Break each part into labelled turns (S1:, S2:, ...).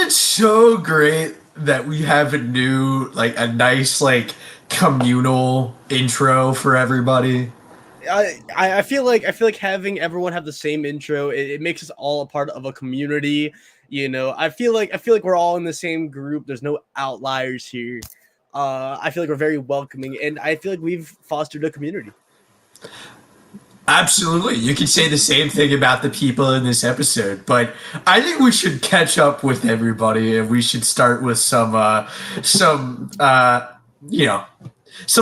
S1: it so great that we have a nice communal intro for everybody?
S2: I feel like having everyone have the same intro, it makes us all a part of a community. I feel like we're all in the same group. There's no outliers here. I feel like we're very welcoming, and I feel like we've fostered a community.
S1: Absolutely. You could say the same thing about the people in this episode, but I think we should catch up with everybody, and we should start with some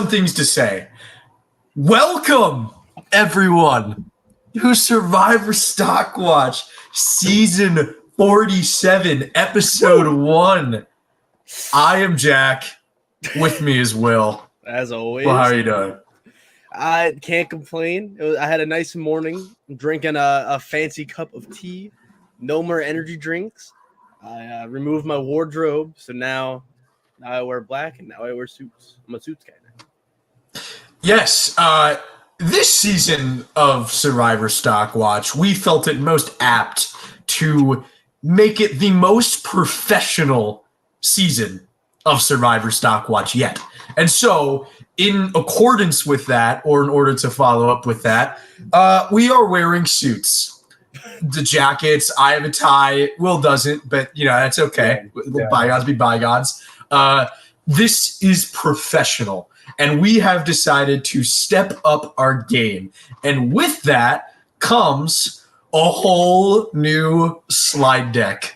S1: things to say. Welcome, everyone, to Survivor StockWatch Season 47, Episode 1. I am Jack. With me is Will.
S2: As always.
S1: Well, how are you doing?
S2: I can't complain. I had a nice morning, drinking a fancy cup of tea. No more energy drinks. I removed my wardrobe, so now I wear black, and now I wear suits. I'm a suits guy now.
S1: Yes, this season of Survivor StockWatch, we felt it most apt to make it the most professional season of Survivor StockWatch yet. And so, in accordance with that, or in order to follow up with that, we are wearing suits. The jackets, I have a tie, Will doesn't, but, that's okay. Yeah. Bygones be bygones. This is professional, and we have decided to step up our game. And with that comes a whole new slide deck.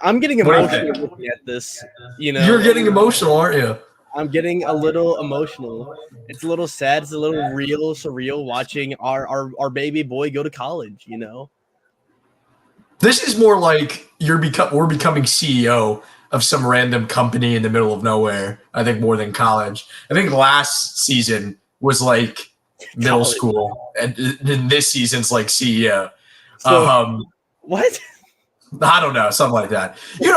S2: I'm getting emotional looking at this.
S1: You're getting emotional, aren't you?
S2: I'm getting a little emotional. It's a little sad. It's a little real, surreal watching our baby boy go to college.
S1: This is more like we're becoming CEO of some random company in the middle of nowhere. I think more than college. I think last season was like middle school, and this season's like CEO.
S2: So, what?
S1: I don't know, something like that. You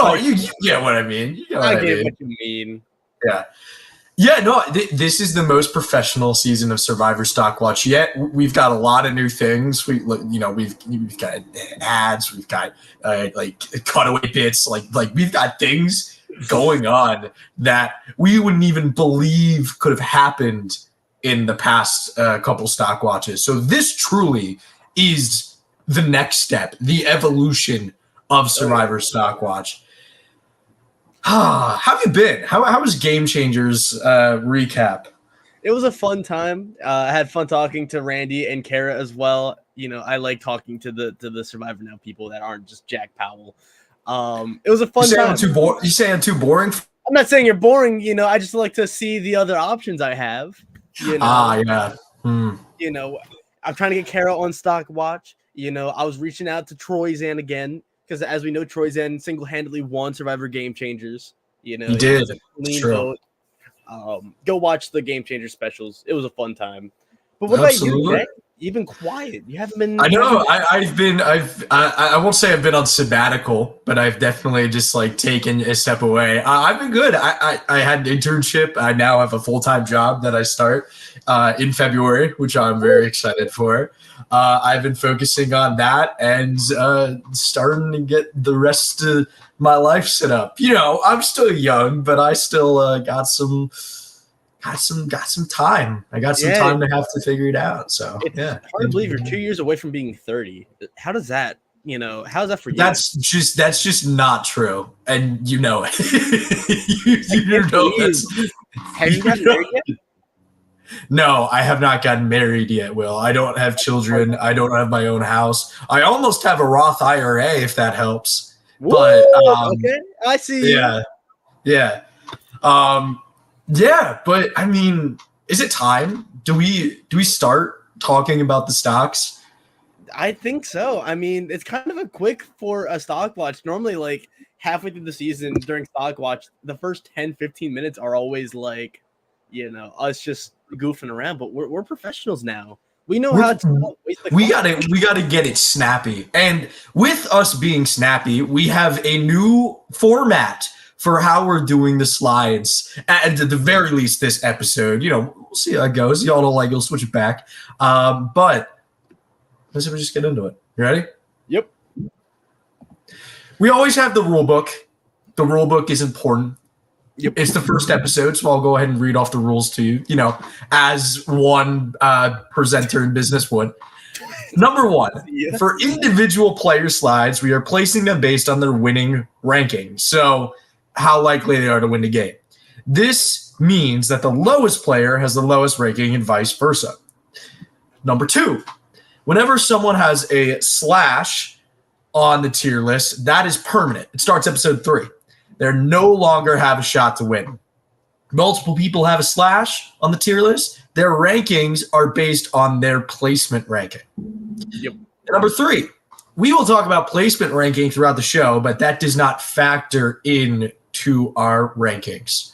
S1: get what I mean.
S2: I get what you mean.
S1: Yeah. No. This is the most professional season of Survivor StockWatch yet. We've got a lot of new things. We've got ads. We've got cutaway bits. Like we've got things going on that we wouldn't even believe could have happened in the past couple StockWatches. So this truly is the next step, the evolution of Survivor StockWatch. How have you been? How was Game Changers recap?
S2: It was a fun time. I had fun talking to Randy and Kara as well. I like talking to the Survivor Now people that aren't just Jack Powell. It was a fun time.
S1: You say I'm too boring?
S2: I'm not saying you're boring. I just like to see the other options I have.
S1: Yeah.
S2: I'm trying to get Kara on StockWatch. I was reaching out to Troy Zan again, because as we know, Troy Zan single-handedly won Survivor Game Changers.
S1: He did.
S2: A clean vote. Go watch the Game Changer specials. It was a fun time. But what about you, Jack? You've been quiet. You haven't been.
S1: I know. I won't say I've been on sabbatical, but I've definitely just taken a step away. I've been good. I had an internship. I now have a full-time job that I start in February, which I'm very excited for. I've been focusing on that and starting to get the rest of my life set up. I'm still young, but I still got some time. I got some time to have to figure it out. So
S2: it's hard to believe you're 2 years away from being 30. How does that? How's that for you?
S1: That's just not true, and you know it. you know this.
S2: Have you gotten married yet?
S1: No, I have not gotten married yet, Will. I don't have children. I don't have my own house. I almost have a Roth IRA, if that helps.
S2: Woo,
S1: but
S2: okay, I see.
S1: Yeah. Yeah, but I mean, is it time? Do we start talking about the stocks?
S2: I think so. I mean, it's kind of a quick for a StockWatch. Normally, halfway through the season during StockWatch, the first 10-15 minutes are always us just goofing around, but we're professionals now. We know how to
S1: we gotta get it snappy. And with us being snappy, we have a new format for how we're doing the slides. And at the very least, this episode, we'll see how it goes. Y'all don't you'll switch it back. But let's just get into it. You ready?
S2: Yep.
S1: We always have the rule book. The rule book is important.
S2: Yep.
S1: It's the first episode, so I'll go ahead and read off the rules to you, as one presenter in business would. Number 1, for individual player slides, we are placing them based on their winning ranking. So how likely they are to win the game. This means that the lowest player has the lowest ranking and vice versa. Number 2, whenever someone has a slash on the tier list, that is permanent. It starts episode 3. They no longer have a shot to win. Multiple people have a slash on the tier list. Their rankings are based on their placement ranking.
S2: Yep.
S1: Number 3, we will talk about placement ranking throughout the show, but that does not factor into our rankings.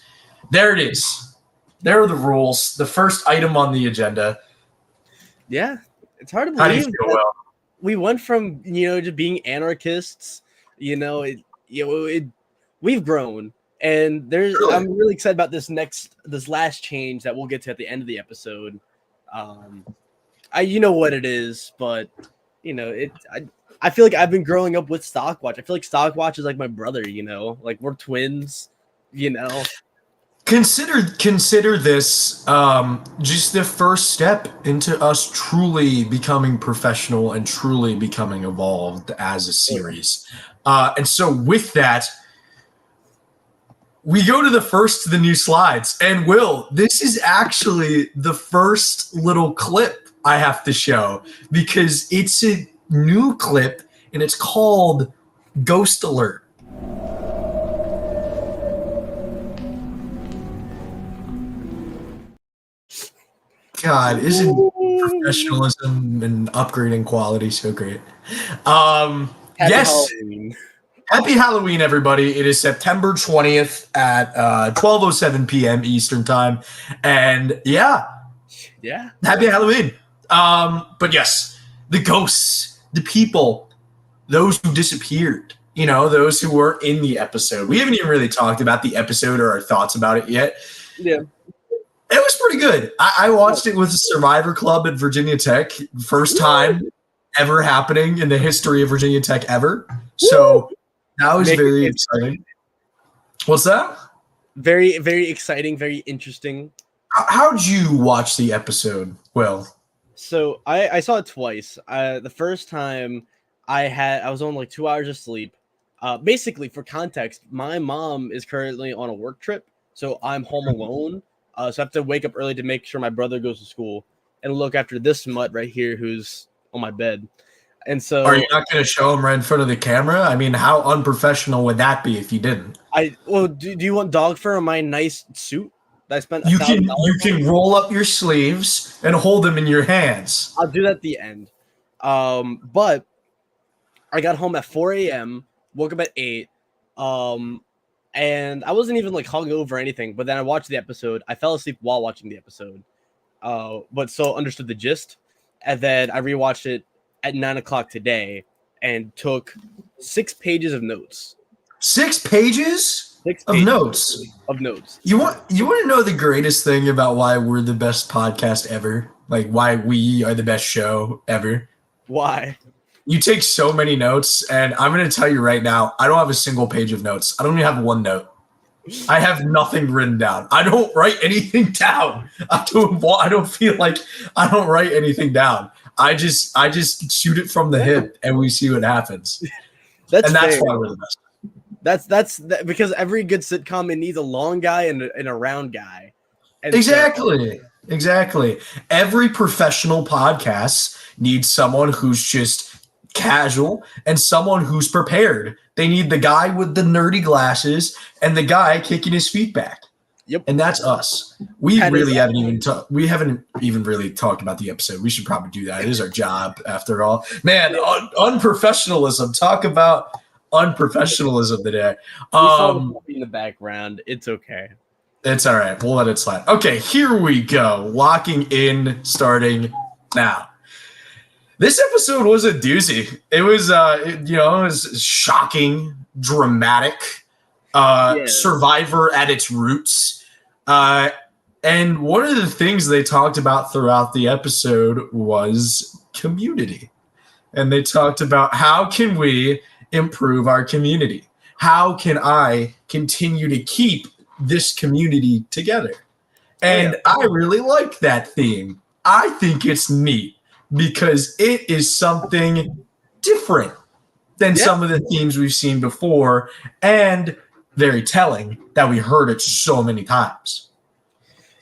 S1: There it is. There are the rules. The first item on the agenda.
S2: Yeah, it's hard to
S1: How do you
S2: believe
S1: feel, Will?
S2: we went from just being anarchists. We've grown, and
S1: Really?
S2: I'm really excited about this last change that we'll get to at the end of the episode. You know what it is, but I feel like I've been growing up with StockWatch. I feel like StockWatch is like my brother. Like we're twins.
S1: Consider this just the first step into us truly becoming professional and truly becoming evolved as a series. And so with that, we go to the new slides. And Will, this is actually the first little clip I have to show because it's a new clip and it's called Ghost Alert. God, isn't professionalism and upgrading quality so great?
S2: Halloween.
S1: Happy Halloween, everybody. It is September 20th at 12:07 p.m. Eastern time. And yeah, happy Halloween. But yes, the ghosts, the people, those who disappeared, those who were in the episode. We haven't even really talked about the episode or our thoughts about it yet.
S2: Yeah.
S1: It was pretty good. I watched it with the Survivor Club at Virginia Tech. First time ever happening in the history of Virginia Tech ever. So that was very exciting. What's that?
S2: Very, very exciting, very interesting.
S1: How'd you watch the episode, Will?
S2: So I saw it twice. The first time I was on like 2 hours of sleep. Basically, for context, my mom is currently on a work trip, so I'm home alone. So I have to wake up early to make sure my brother goes to school and look after this mutt right here who's on my bed. And so,
S1: are you not going to show him right in front of the camera? I mean, how unprofessional would that be if you didn't?
S2: Do you want dog fur on my nice suit that I spent?
S1: You can roll up your sleeves and hold them in your hands.
S2: I'll do that at the end. But I got home at 4 a.m. Woke up at 8. And I wasn't even like hungover or anything. But then I watched the episode. I fell asleep while watching the episode. But still understood the gist. And then I rewatched it at 9 o'clock today and took 6 pages of notes.
S1: 6 pages?
S2: 6
S1: of
S2: pages
S1: notes.
S2: Of notes.
S1: You want to know the greatest thing about why we're the best podcast ever? Like why we are the best show ever?
S2: Why?
S1: You take so many notes, and I'm going to tell you right now, I don't have a single page of notes. I don't even have one note. I have nothing written down. I don't write anything down. I don't feel like I don't write anything down. I just shoot it from the hip, and we see what happens. That's why we're the best.
S2: That's because every good sitcom, it needs a long guy and a round guy. And
S1: Exactly. Every professional podcast needs someone who's just casual and someone who's prepared. They need the guy with the nerdy glasses and the guy kicking his feet back.
S2: Yep.
S1: And that's us. We haven't even really talked about the episode. We should probably do that. It is our job after all. Man, unprofessionalism. Talk about unprofessionalism today.
S2: We saw the puppy in the background. It's okay.
S1: It's all right. We'll let it slide. Okay, here we go. Locking in, starting now. This episode was a doozy. It was, it was shocking, dramatic, Survivor at its roots. And one of the things they talked about throughout the episode was community. And they talked about how can we improve our community? How can I continue to keep this community together? And I really like that theme. I think it's neat because it is something different than some of the themes we've seen before, and very telling that we heard it so many times.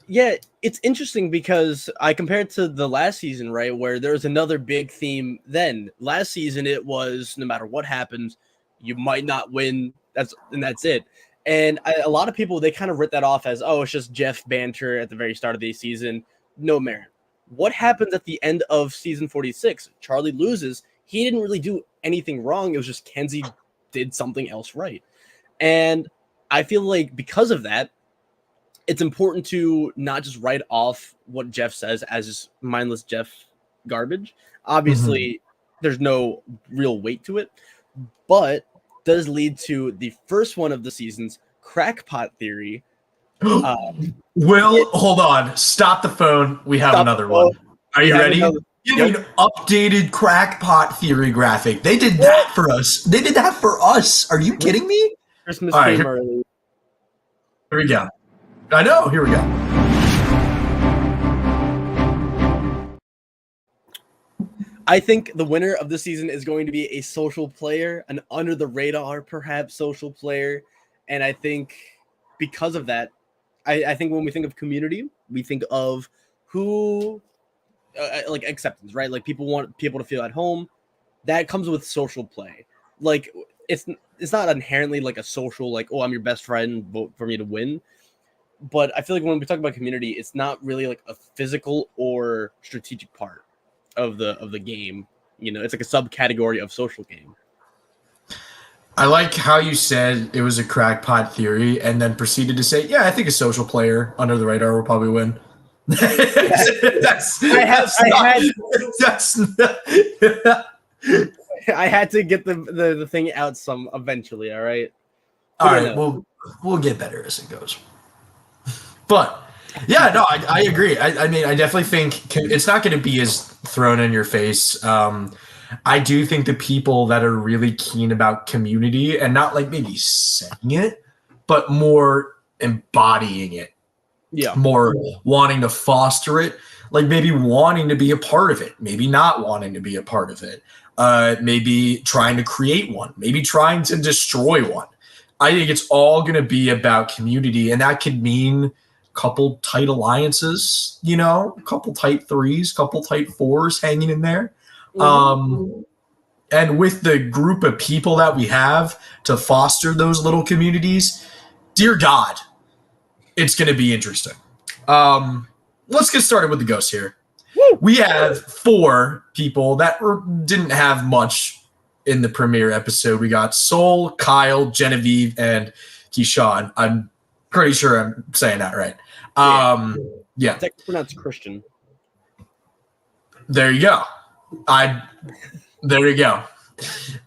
S2: Yeah, it's interesting because I compared to the last season, right, where there was another big theme then. Last season, it was no matter what happens, you might not win. That's it. And a lot of people, they kind of writ that off as, oh, it's just Jeff banter at the very start of the season. No merit. What happens at the end of season 46? Charlie loses. He didn't really do anything wrong. It was just Kenzie did something else right. And I feel like because of that, it's important to not just write off what Jeff says as just mindless Jeff garbage. Obviously, there's no real weight to it, but does lead to the first one of the season's crackpot theory.
S1: Hold on. Stop the phone. We have another one. Are you ready? Give me an updated crackpot theory graphic. They did that for us. They did that for us. Are you kidding me?
S2: Christmas came early.
S1: Here we go. I know. Here we go.
S2: I think the winner of the season is going to be a social player, an under the radar, perhaps social player. And I think because of that, I think when we think of community, we think of who, like acceptance, right? Like people want people to feel at home. That comes with social play. Like it's not inherently like a social, like, oh, I'm your best friend, vote for me to win. But I feel like when we talk about community, it's not really like a physical or strategic part of the game. You know, it's like a subcategory of social game.
S1: I like how you said it was a crackpot theory and then proceeded to say, yeah, I think a social player under the radar will probably win.
S2: I had to get the thing out some eventually. All right.
S1: All right. We'll get better as it goes. But yeah, no, I agree. I mean, I definitely think it's not going to be as thrown in your face. I do think the people that are really keen about community and not like maybe saying it, but more embodying it.
S2: Yeah.
S1: More wanting to foster it, like maybe wanting to be a part of it, maybe not wanting to be a part of it, maybe trying to create one, maybe trying to destroy one. I think it's all going to be about community, and that could mean couple tight alliances, you know, a couple tight threes, couple tight fours hanging in there. And with the group of people that we have to foster those little communities, dear God, it's going to be interesting. Let's get started with the ghosts here. We have 4 people that didn't have much in the premiere episode. We got Sol, Kyle, Genevieve, and Keyshawn. I'm pretty sure I'm saying that right. Yeah.
S2: It's pronounced Christian.
S1: There you go. There you go.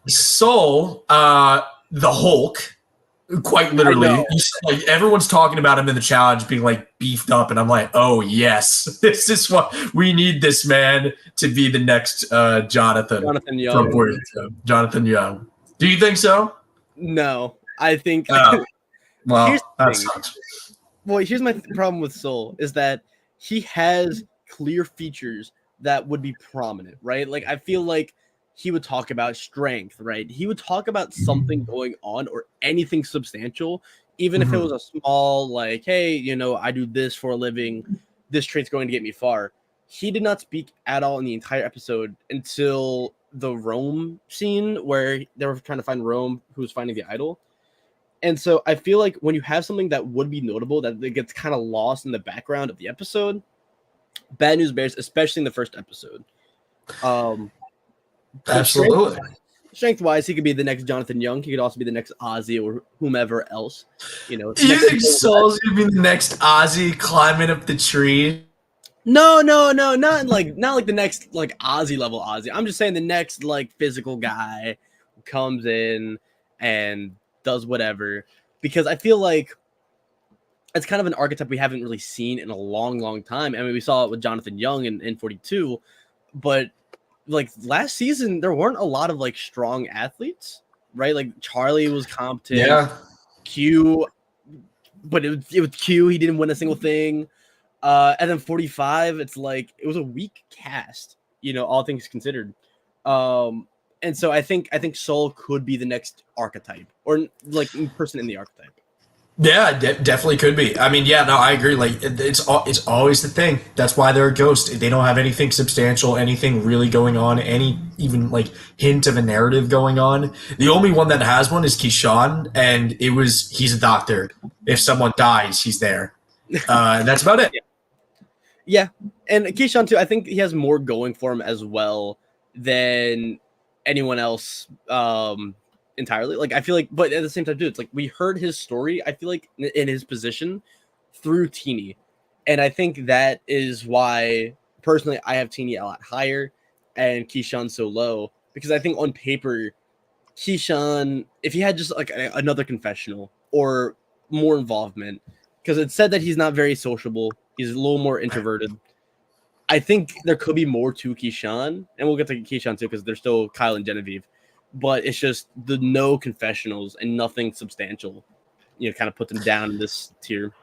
S1: Sol, the Hulk, quite literally. Like, everyone's talking about him in the challenge being like beefed up, and I'm like, oh yes, this is what we need. This man to be the next Jonathan Young. Jonathan Young. Do you think so?
S2: No, I think.
S1: Well, that sucks.
S2: Well, here's my problem with Sol is that he has clear features that would be prominent, right? Like, I feel like he would talk about strength, right? He would talk about something going on or anything substantial, even if it was a small, like, hey, you know, I do this for a living. This trait's going to get me far. He did not speak at all in the entire episode until the Rome scene where they were trying to find Rome, who was finding the idol. And so I feel like when you have something that would be notable, that it gets kind of lost in the background of the episode, Bad News Bears, especially in the first episode.
S1: Absolutely.
S2: Strength-wise, he could be the next Jonathan Young. He could also be the next Ozzy or whomever else. You know,
S1: you think Sol's gonna be the next Ozzy climbing up the tree?
S2: No, not like the next like Ozzy level Ozzy. I'm just saying the next like physical guy who comes in and does whatever, because I feel like it's kind of an archetype we haven't really seen in a long time. I mean, we saw it with Jonathan Young in 42, but like last season, there weren't a lot of like strong athletes. right? Like Charlie was competent.
S1: Yeah.
S2: Q, but it was Q. He didn't win a single thing. And then 45, it's like it was a weak cast, all things considered. And so I think Soul could be the next archetype or like person in the archetype.
S1: Yeah, definitely could be. I mean, yeah, no, I agree. Like, it's always the thing. That's why they're a ghost. They don't have anything substantial, anything really going on, any even like hint of a narrative going on. The only one that has one is Keyshawn, and he's a doctor. If someone dies, he's there. And that's about it.
S2: Yeah, and Keyshawn too. I think he has more going for him as well than anyone else. Entirely, like I feel like, but at the same time, too, it's like we heard his story. I feel like in his position through Teeny, and I think that is why personally I have Teeny a lot higher and Keyshawn so low, because I think on paper, Keyshawn, if he had just like another confessional or more involvement, because it said that he's not very sociable, he's a little more introverted. I think there could be more to Keyshawn, and we'll get to Keyshawn too because there's still Kyle and Genevieve. But it's just the no confessionals and nothing substantial, kind of put them down in this tier.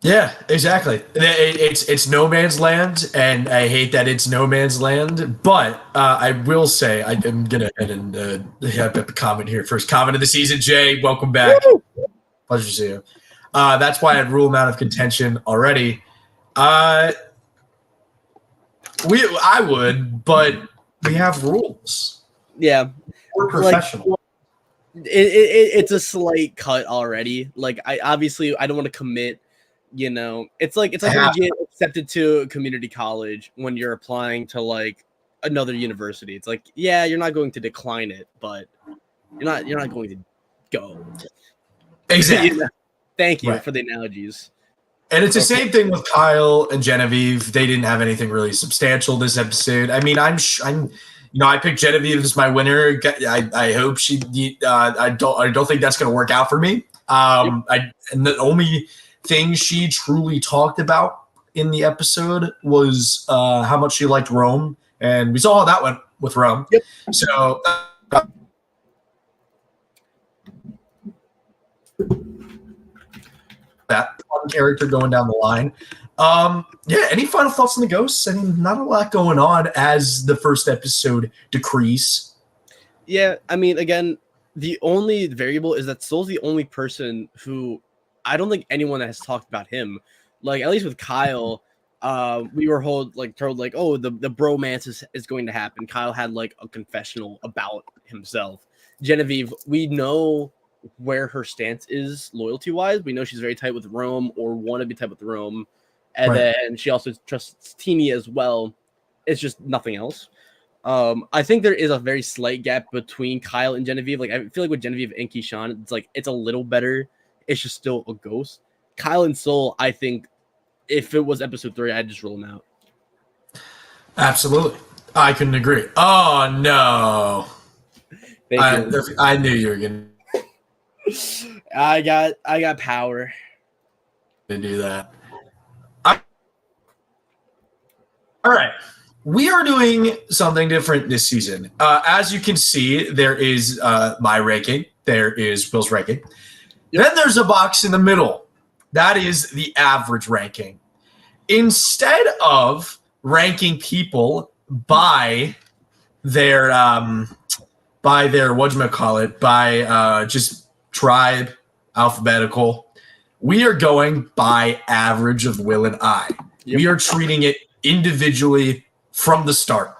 S1: Yeah, exactly. It's no man's land, and I hate that it's no man's land. But I will say I'm gonna head and have a comment here. First comment of the season, Jay. Welcome back. Woo! Pleasure to see you. That's why I'd rule him out of contention already. I would, but we have rules.
S2: Yeah.
S1: We're professional.
S2: Like, it's a slight cut already. Like I don't want to commit. It's like when you get accepted to a community college when you're applying to like another university. It's like, yeah, you're not going to decline it, but you're not going to go.
S1: Exactly.
S2: Thank you for the analogies.
S1: And it's the same thing with Kyle and Genevieve. They didn't have anything really substantial this episode. I mean, I'm I picked Genevieve as my winner. I hope she. I don't think that's going to work out for me. And the only thing she truly talked about in the episode was how much she liked Rome, and we saw how that went with Rome.
S2: Yep.
S1: So. That one character going down the line. Any final thoughts on the ghosts? I mean, not a lot going on as the first episode decrease.
S2: Yeah, I mean, again, the only variable is that Soul's the only person who I don't think anyone has talked about him. Like, at least with Kyle, we were told like, oh, the bromance is going to happen. Kyle had like a confessional about himself. Genevieve, we know where her stance is loyalty-wise. We know she's very tight with Rome or want to be tight with Rome. And then she also trusts Teeny as well. It's just nothing else. I think there is a very slight gap between Kyle and Genevieve. Like, I feel like with Genevieve and Keyshawn, it's a little better. It's just still a ghost. Kyle and Soul, I think if it was episode 3, I'd just roll them out.
S1: Absolutely. I couldn't agree. Oh, no.
S2: Thank you.
S1: I knew you were going
S2: to. I got power
S1: to do that. All right. We are doing something different this season. As you can see, there is my ranking. There is Will's ranking. Yep. Then there's a box in the middle. That is the average ranking. Instead of ranking people by their just tribe, alphabetical, we are going by average of Will and I. Yep. We are treating it individually from the start.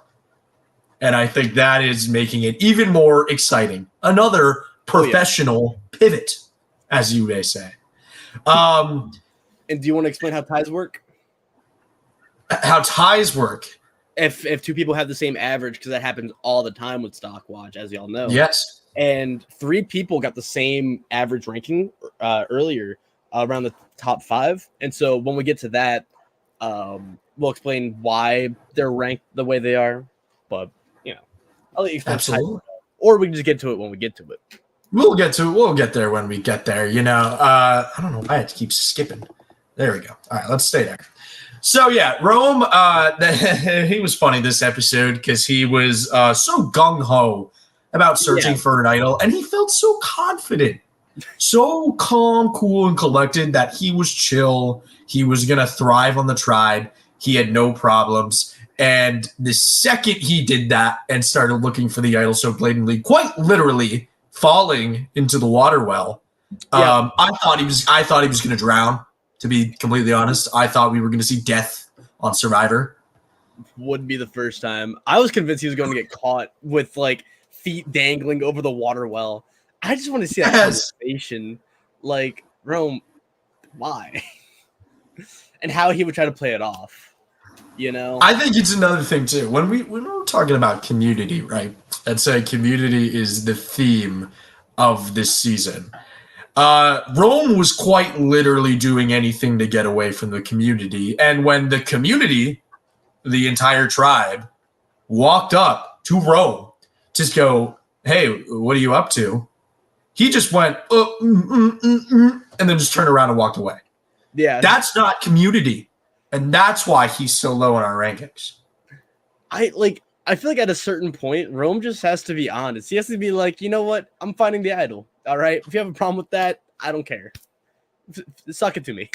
S1: And I think that is making it even more exciting. Another professional pivot, as you may say.
S2: And do you want to explain how ties work?
S1: How ties work?
S2: If two people have the same average, because that happens all the time with StockWatch, as y'all know.
S1: Yes.
S2: And 3 people got the same average ranking earlier, around the top 5. And so when we get to that, we'll explain why they're ranked the way they are. But, I'll let you explain.
S1: Absolutely.
S2: Or we can just get to it when we get to it.
S1: We'll get there when we get there. I don't know why it keeps skipping. There we go. All right, let's stay there. So, Rome, he was funny this episode because he was so gung-ho about searching for an idol, and he felt so confident, so calm, cool, and collected that he was chill. He was going to thrive on the tribe. He had no problems. And the second he did that and started looking for the idol so blatantly, quite literally falling into the water well, I thought he was going to drown. To be completely honest, I thought we were going to see death on Survivor.
S2: Wouldn't be the first time. I was convinced he was going to get caught with like feet dangling over the water well. I just want to see that conversation, like Rome, why, and how he would try to play it off. You know,
S1: I think it's another thing too. When we're talking about community, right? I'd say community is the theme of this season. Rome was quite literally doing anything to get away from the community, and when the community, the entire tribe, walked up to Rome, just go, "Hey, what are you up to?" He just went, and then just turned around and walked away.
S2: Yeah,
S1: that's not community, and that's why he's so low in our rankings.
S2: I feel like at a certain point, Rome just has to be honest. He has to be like, you know what? I'm finding the idol. All right. If you have a problem with that, I don't care. Suck it to me.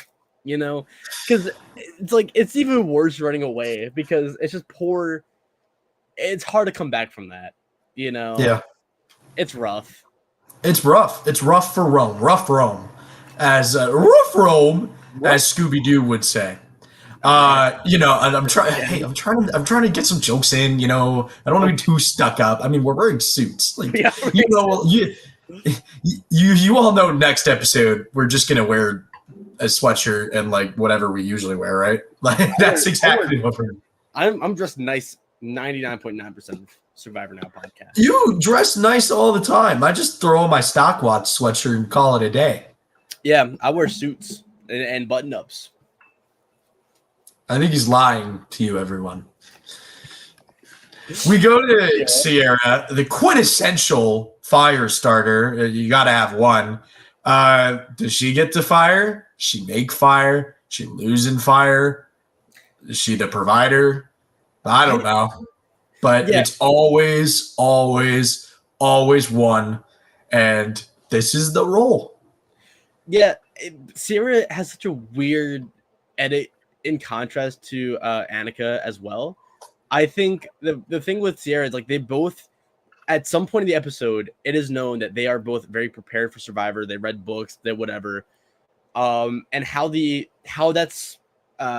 S2: You know, because it's like it's even worse running away because it's just poor. It's hard to come back from that. You know.
S1: Yeah.
S2: It's rough.
S1: It's rough. It's rough for Rome. Rough Rome, as Scooby Doo would say. You know, and I'm trying. Hey, I'm trying to get some jokes in. You know, I don't want to be too stuck up. I mean, we're wearing suits. Like, you know, you all know. Next episode, we're just gonna wear a sweatshirt and like whatever we usually wear, right? Like that's exactly what we're.
S2: I'm dressed nice 99.9% of Survivor Now podcast.
S1: You dress nice all the time. I just throw on my StockWatch sweatshirt and call it a day.
S2: Yeah, I wear suits and button ups.
S1: I think he's lying to you, everyone. We go to Sierra, the quintessential fire starter. You got to have one. Does she get to fire? She make fire? She lose in fire? Is she the provider? I don't know. But it's always one. And this is the role.
S2: Yeah, Sierra has such a weird edit in contrast to Annika as well. I think the thing with Sierra is like they both, at some point in the episode, it is known that they are both very prepared for Survivor. They read books, they whatever, and how that's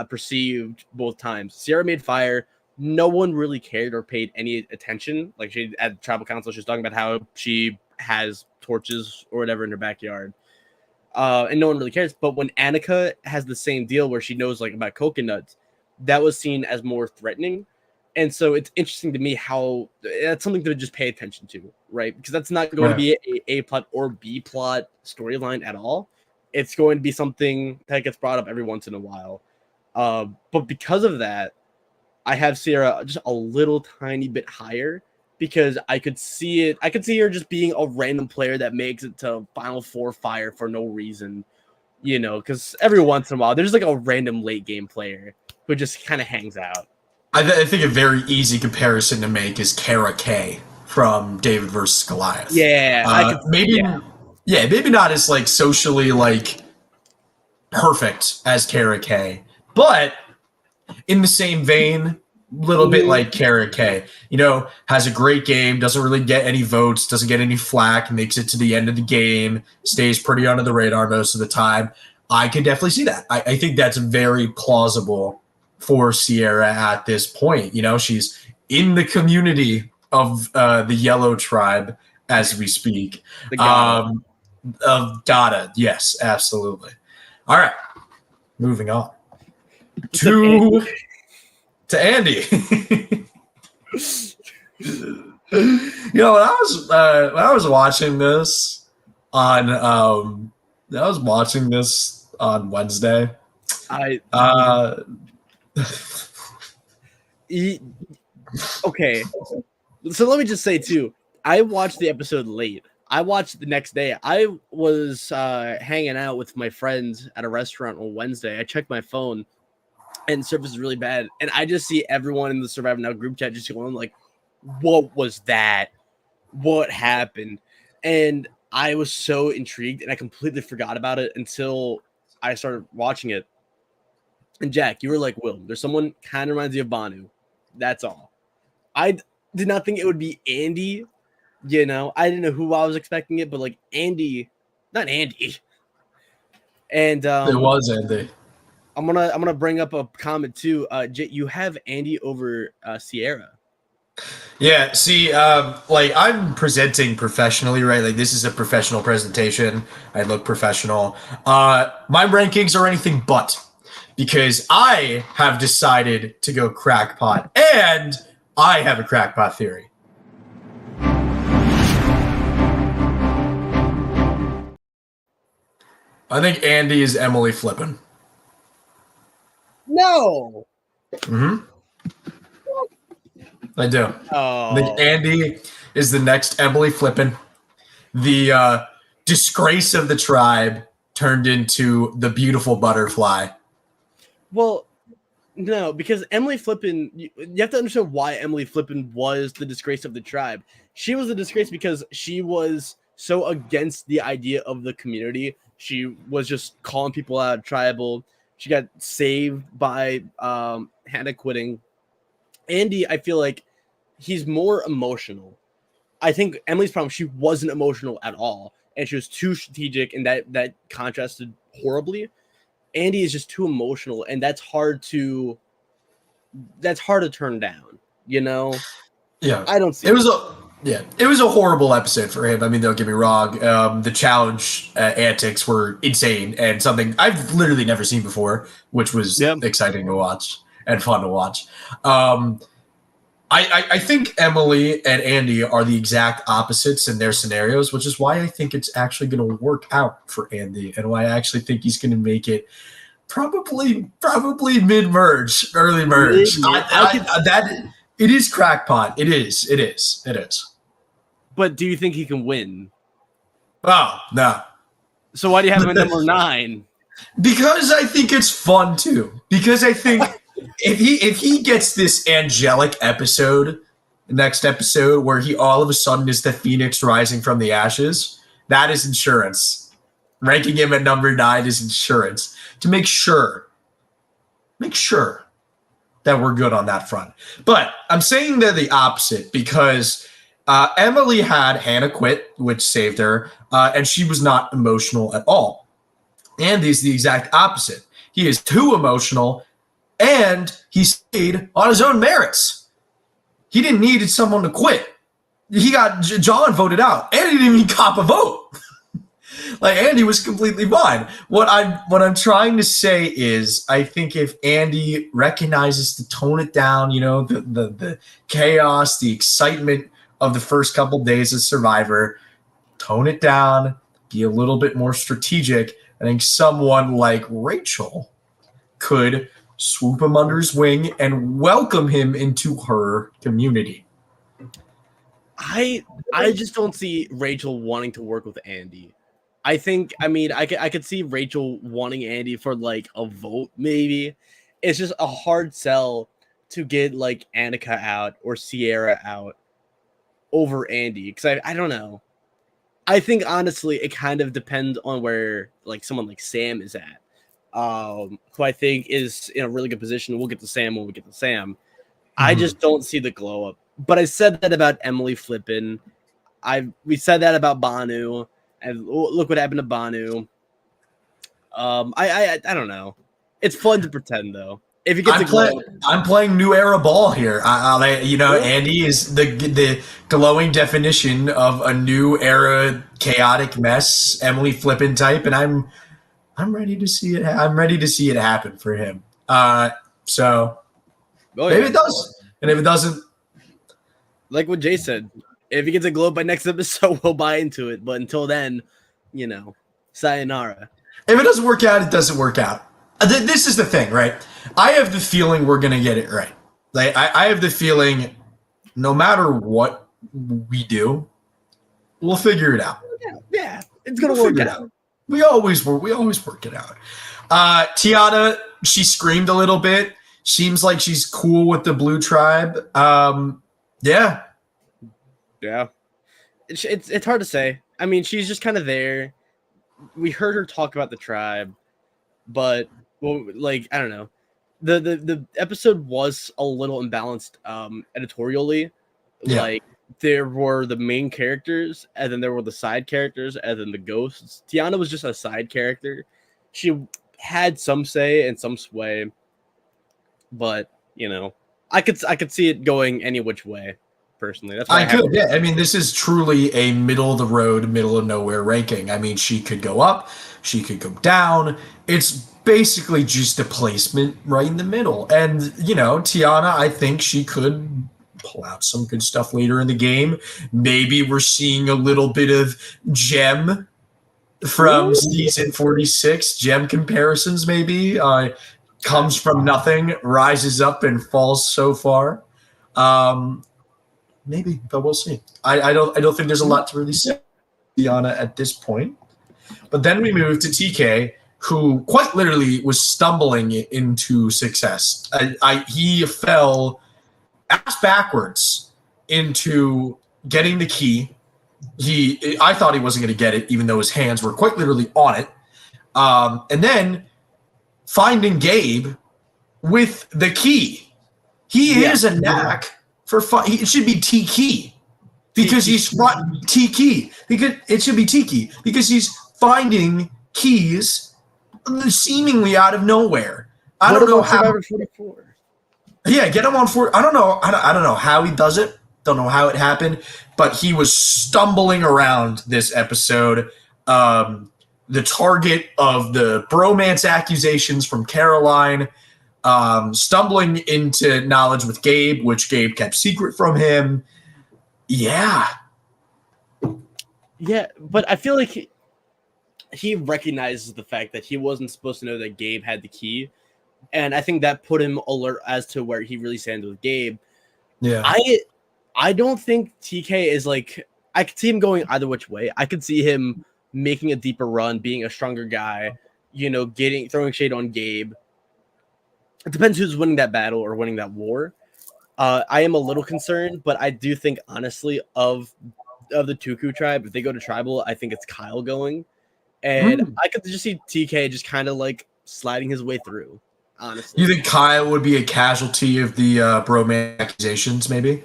S2: perceived both times. Sierra made fire. No one really cared or paid any attention. Like she at tribal council, she was talking about how she has torches or whatever in her backyard. And no one really cares. But when Annika has the same deal where she knows like about coconuts, that was seen as more threatening. And so it's interesting to me how that's something to just pay attention to, right? Because that's not going to be a plot or B plot storyline at all. It's going to be something that gets brought up every once in a while. But because of that, I have Sierra just a little tiny bit higher because I could see it. I could see her just being a random player that makes it to Final Four fire for no reason, you know, because every once in a while there's like a random late game player who just kind of hangs out.
S1: I think a very easy comparison to make is Kara K from David versus Goliath.
S2: Yeah,
S1: maybe not as like socially like perfect as Kara K, but in the same vein, little bit like Kara K. You know, has a great game, doesn't really get any votes, doesn't get any flack, makes it to the end of the game, stays pretty under the radar most of the time. I can definitely see that. I think that's very plausible for Sierra at this point. You know, she's in the community of the Yellow Tribe as we speak. Of Gada, yes, absolutely. All right, moving on to Andy. You know, when I was watching this on Wednesday.
S2: Okay, so let me just say too, I watched the episode late. I watched the next day. I was hanging out with my friends at a restaurant on Wednesday. I checked my phone and service is really bad. And I just see everyone in the Survivor Now group chat just going like, what was that? what happened. And I was so intrigued, and I completely forgot about it until I started watching it. And Jack, you were like, Will, there's someone kind of reminds you of Banu. That's all. Did not think it would be Andy. I didn't know who I was expecting it, but like Andy, not Andy. And
S1: It was Andy.
S2: I'm gonna bring up a comment too. You have Andy over Sierra.
S1: Yeah, see, like I'm presenting professionally, right? Like this is a professional presentation. I look professional. My rankings are anything but because I have decided to go crackpot, and I have a crackpot theory. I think Andy is Emily Flippin.
S2: No.
S1: Mm-hmm. I do.
S2: Oh.
S1: I think Andy is the next Emily Flippin. The disgrace of the tribe turned into the beautiful butterfly.
S2: Well, no, because Emily Flippin, you have to understand why Emily Flippin was the disgrace of the tribe. She was a disgrace because she was so against the idea of the community. She was just calling people out tribal. She got saved by Hannah quitting. Andy, I feel like he's more emotional. I think Emily's problem, she wasn't emotional at all, and she was too strategic, and that contrasted horribly. Andy is just too emotional, and that's hard to turn down.
S1: Yeah,
S2: I don't see
S1: it. It was a horrible episode for him. I mean, don't get me wrong. The challenge antics were insane and something I've literally never seen before, which was exciting to watch and fun to watch. I think Emily and Andy are the exact opposites in their scenarios, which is why I think it's actually going to work out for Andy, and why I actually think he's going to make it probably mid-merge, early merge. It is crackpot. It is.
S2: But do you think he can win?
S1: Oh, no.
S2: So why do you have him at number 9?
S1: Because I think it's fun too. Because I think if he gets this angelic episode, the next episode where he all of a sudden is the phoenix rising from the ashes, that is insurance. Ranking him at number 9 is insurance to make sure that we're good on that front. But I'm saying they're the opposite because Emily had Hannah quit, which saved her, and she was not emotional at all. Andy's the exact opposite. He is too emotional, and he stayed on his own merits. He didn't need someone to quit. He got John voted out. Andy didn't even cop a vote. Like Andy was completely fine. What I'm trying to say is, I think if Andy recognizes to tone it down, the chaos, the excitement of the first couple days of Survivor, tone it down, be a little bit more strategic. I think someone like Rachel could swoop him under his wing and welcome him into her community.
S2: I just don't see Rachel wanting to work with Andy. I could see Rachel wanting Andy for like a vote, maybe. It's just a hard sell to get like Annika out or Sierra out over Andy, because I don't know. I think honestly it kind of depends on where like someone like Sam is at, who I think is in a really good position. We'll get to Sam when we get to Sam. I just don't see the glow up. But I said that about Emily Flippin. We said that about Banu, and look what happened to Banu. I don't know. It's fun to pretend though. If you get
S1: I'm playing new era ball here. Andy is the glowing definition of a new era chaotic mess, Emily Flippin type, and I'm ready to see it. I'm ready to see it happen for him. Maybe it does, and if it doesn't,
S2: like what Jay said, if he gets a glow by next episode, we'll buy into it. But until then, sayonara.
S1: If it doesn't work out, it doesn't work out. This is the thing, right? I have the feeling we're going to get it right. Like I have the feeling no matter what we do, we'll figure it out.
S2: Yeah, it's going to work out.
S1: We always work it out. Tiana, she screamed a little bit. Seems like she's cool with the Blue Tribe. Yeah.
S2: It's hard to say. I mean, she's just kind of there. We heard her talk about the tribe, but well, like I don't know. The episode was a little imbalanced editorially.
S1: Yeah.
S2: Like there were the main characters, and then there were the side characters, and then the ghosts. Tiana was just a side character. She had some say and some sway, but I could see it going any which way. Personally, that's why
S1: I could, yeah. I mean, this is truly a middle of the road, middle of nowhere ranking. I mean, she could go up, she could go down. It's basically just a placement right in the middle. And, Tiana, I think she could pull out some good stuff later in the game. Maybe we're seeing a little bit of gem from season 46, gem comparisons, maybe. Comes from nothing, rises up and falls so far. Maybe, but we'll see. I don't think there's a lot to really say Diana at this point. But then we move to TK, who quite literally was stumbling into success. He fell ass backwards into getting the key. I thought he wasn't going to get it, even though his hands were quite literally on it. And then finding Gabe with the key. He is a knack for fun. It should be Tiki because he's Tiki. Because it should be Tiki because he's finding keys seemingly out of nowhere. I don't know how. Yeah, get him on 4. I don't know. I don't know how he does it. Don't know how it happened, but he was stumbling around this episode. The target of the bromance accusations from Caroline. Stumbling into knowledge with Gabe, which Gabe kept secret from him. Yeah,
S2: but I feel like he recognizes the fact that he wasn't supposed to know that Gabe had the key, and I think that put him alert as to where he really stands with Gabe.
S1: Yeah,
S2: I don't think TK is like. I could see him going either which way. I could see him making a deeper run, being a stronger guy, throwing shade on Gabe. It depends who's winning that battle or winning that war. I am a little concerned, but I do think, honestly, of the Tuku tribe, if they go to tribal, I think it's Kyle going. And I could just see TK just kind of like sliding his way through, honestly.
S1: You think Kyle would be a casualty of the bromance accusations, maybe?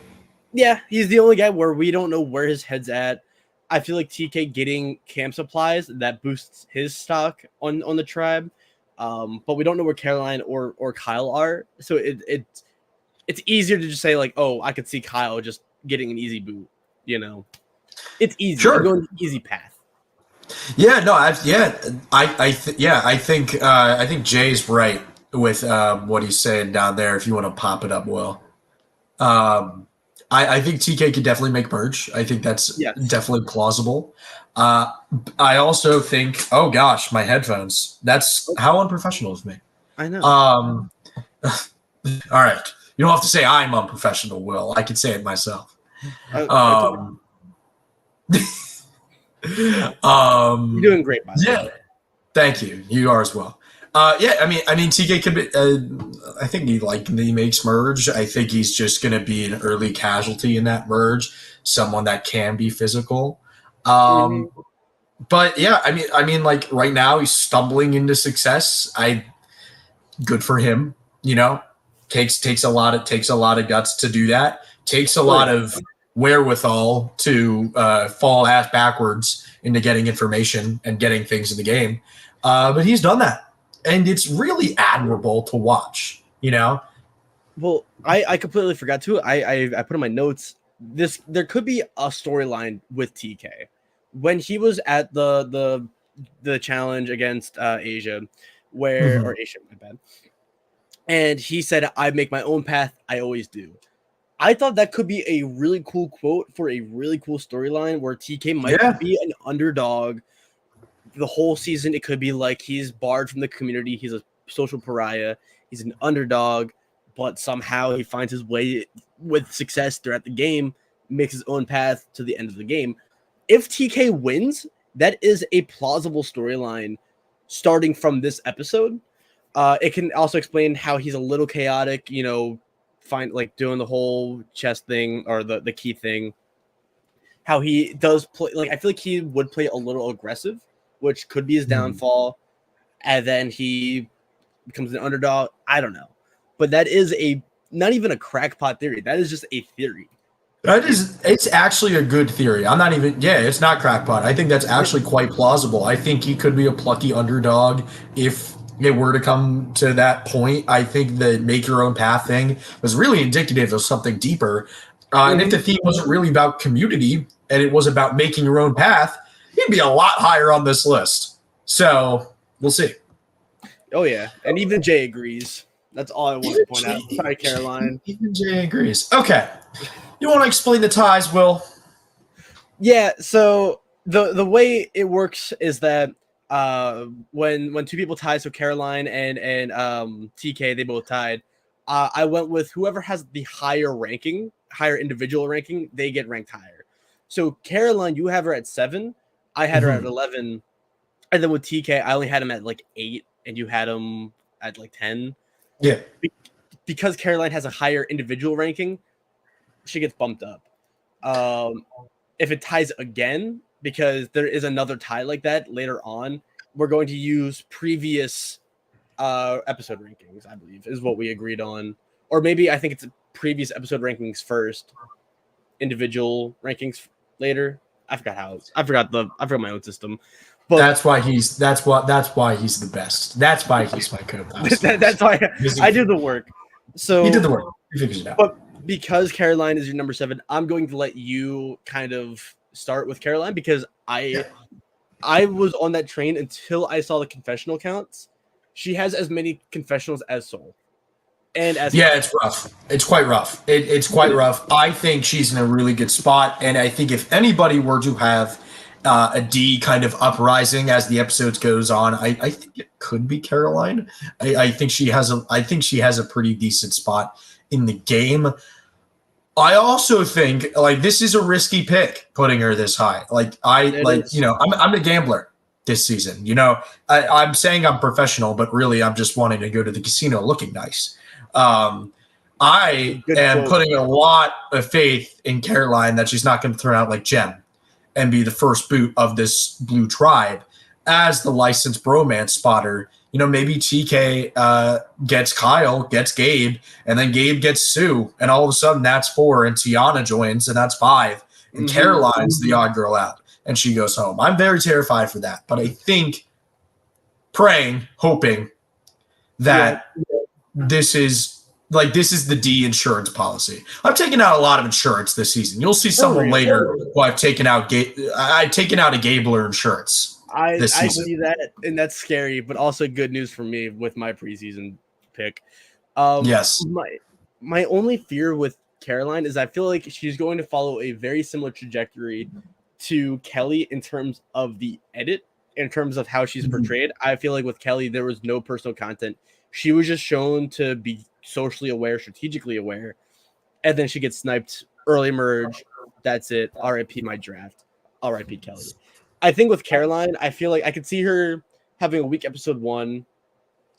S2: Yeah, he's the only guy where we don't know where his head's at. I feel like TK getting camp supplies, that boosts his stock on the tribe. But we don't know where Caroline or Kyle are, so it's easier to just say like, oh, I could see Kyle just getting an easy boot. It's easy.
S1: Sure,
S2: going the easy path.
S1: Yeah, no, I think Jay's right with what he's saying down there. If you want to pop it up, Will. I think TK could definitely make merge. I think that's definitely plausible. I also think, oh gosh, my headphones. That's how unprofessional of me.
S2: I know.
S1: All right. You don't have to say I'm unprofessional, Will. I can say it myself.
S2: You're doing great, by the way.
S1: Thank you. You are as well. I mean, TK could be. I think he makes merge. I think he's just going to be an early casualty in that merge, someone that can be physical. But yeah, I mean, like right now he's stumbling into success. Good for him. Takes a lot of guts to do that. Takes a lot of wherewithal to fall ass backwards into getting information and getting things in the game. But he's done that. And it's really admirable to watch,
S2: Well, I completely forgot to. I put in my notes. There could be a storyline with TK when he was at the challenge against Asia, or Asia, my bad. And he said, "I make my own path. I always do." I thought that could be a really cool quote for a really cool storyline where TK might be an underdog. The whole season, it could be like he's barred from the community. He's a social pariah. He's an underdog, but somehow he finds his way with success throughout the game, makes his own path to the end of the game. If TK wins, that is a plausible storyline starting from this episode. It can also explain how he's a little chaotic, doing the whole chess thing or the key thing. how he does play. Like I feel like he would play a little aggressive, which could be his downfall, and then he becomes an underdog. I don't know, but that is not even a crackpot theory. That is just a theory.
S1: It's actually a good theory. I'm not even, it's not crackpot. I think that's actually quite plausible. I think he could be a plucky underdog if it were to come to that point. I think the make your own path thing was really indicative of something deeper. And if the theme wasn't really about community and it was about making your own path, he'd be a lot higher on this list. So we'll see.
S2: Oh, yeah. And even Jay agrees. That's all I want to point out. Sorry, Caroline.
S1: Even Jay agrees. Okay. You want to explain the ties, Will?
S2: Yeah, so the way it works is that when two people tie, so Caroline and TK, they both tied. I went with whoever has the higher individual ranking, they get ranked higher. So Caroline, you have her at 7. I had her at 11. And then with TK, I only had him at like 8, and you had him at like 10.
S1: Yeah.
S2: Because Caroline has a higher individual ranking, she gets bumped up. If it ties again, because there is another tie like that later on, we're going to use previous episode rankings, I believe, is what we agreed on. Or maybe I think it's previous episode rankings first, individual rankings later. I forgot my own system. But
S1: that's why he's the best. That's why he's my co-host.
S2: That's why I do the work. So
S1: he did the work. He figures it out.
S2: But because Caroline is your number 7, I'm going to let you kind of start with Caroline because I was on that train until I saw the confessional counts. She has as many confessionals as Soul. And as
S1: it's rough. It's quite rough. It's quite rough. I think she's in a really good spot, and I think if anybody were to have a D kind of uprising as the episodes goes on, I think it could be Caroline. I think she has a pretty decent spot in the game. I also think this is a risky pick putting her this high. I'm a gambler this season. I'm saying I'm professional, but really I'm just wanting to go to the casino looking nice. I am putting a lot of faith in Caroline that she's not going to throw out like Jem and be the first boot of this blue tribe as the licensed bromance spotter. Maybe TK gets Kyle, gets Gabe, and then Gabe gets Sue, and all of a sudden that's 4, and Tiana joins, and that's 5, and Caroline's the odd girl out, and she goes home. I'm very terrified for that, but I think, hoping that this is the D insurance policy. I've taken out a lot of insurance this season. You'll see someone later who I've taken out a Gabler insurance.
S2: I see that, and that's scary, but also good news for me with my preseason pick.
S1: Yes.
S2: My only fear with Caroline is I feel like she's going to follow a very similar trajectory to Kelly in terms of the edit, in terms of how she's portrayed. I feel like with Kelly, there was no personal content. She was just shown to be socially aware, strategically aware, and then she gets sniped early merge. That's it. RIP my draft. RIP Kelly. I think with Caroline, I feel like I could see her having a weak episode 1,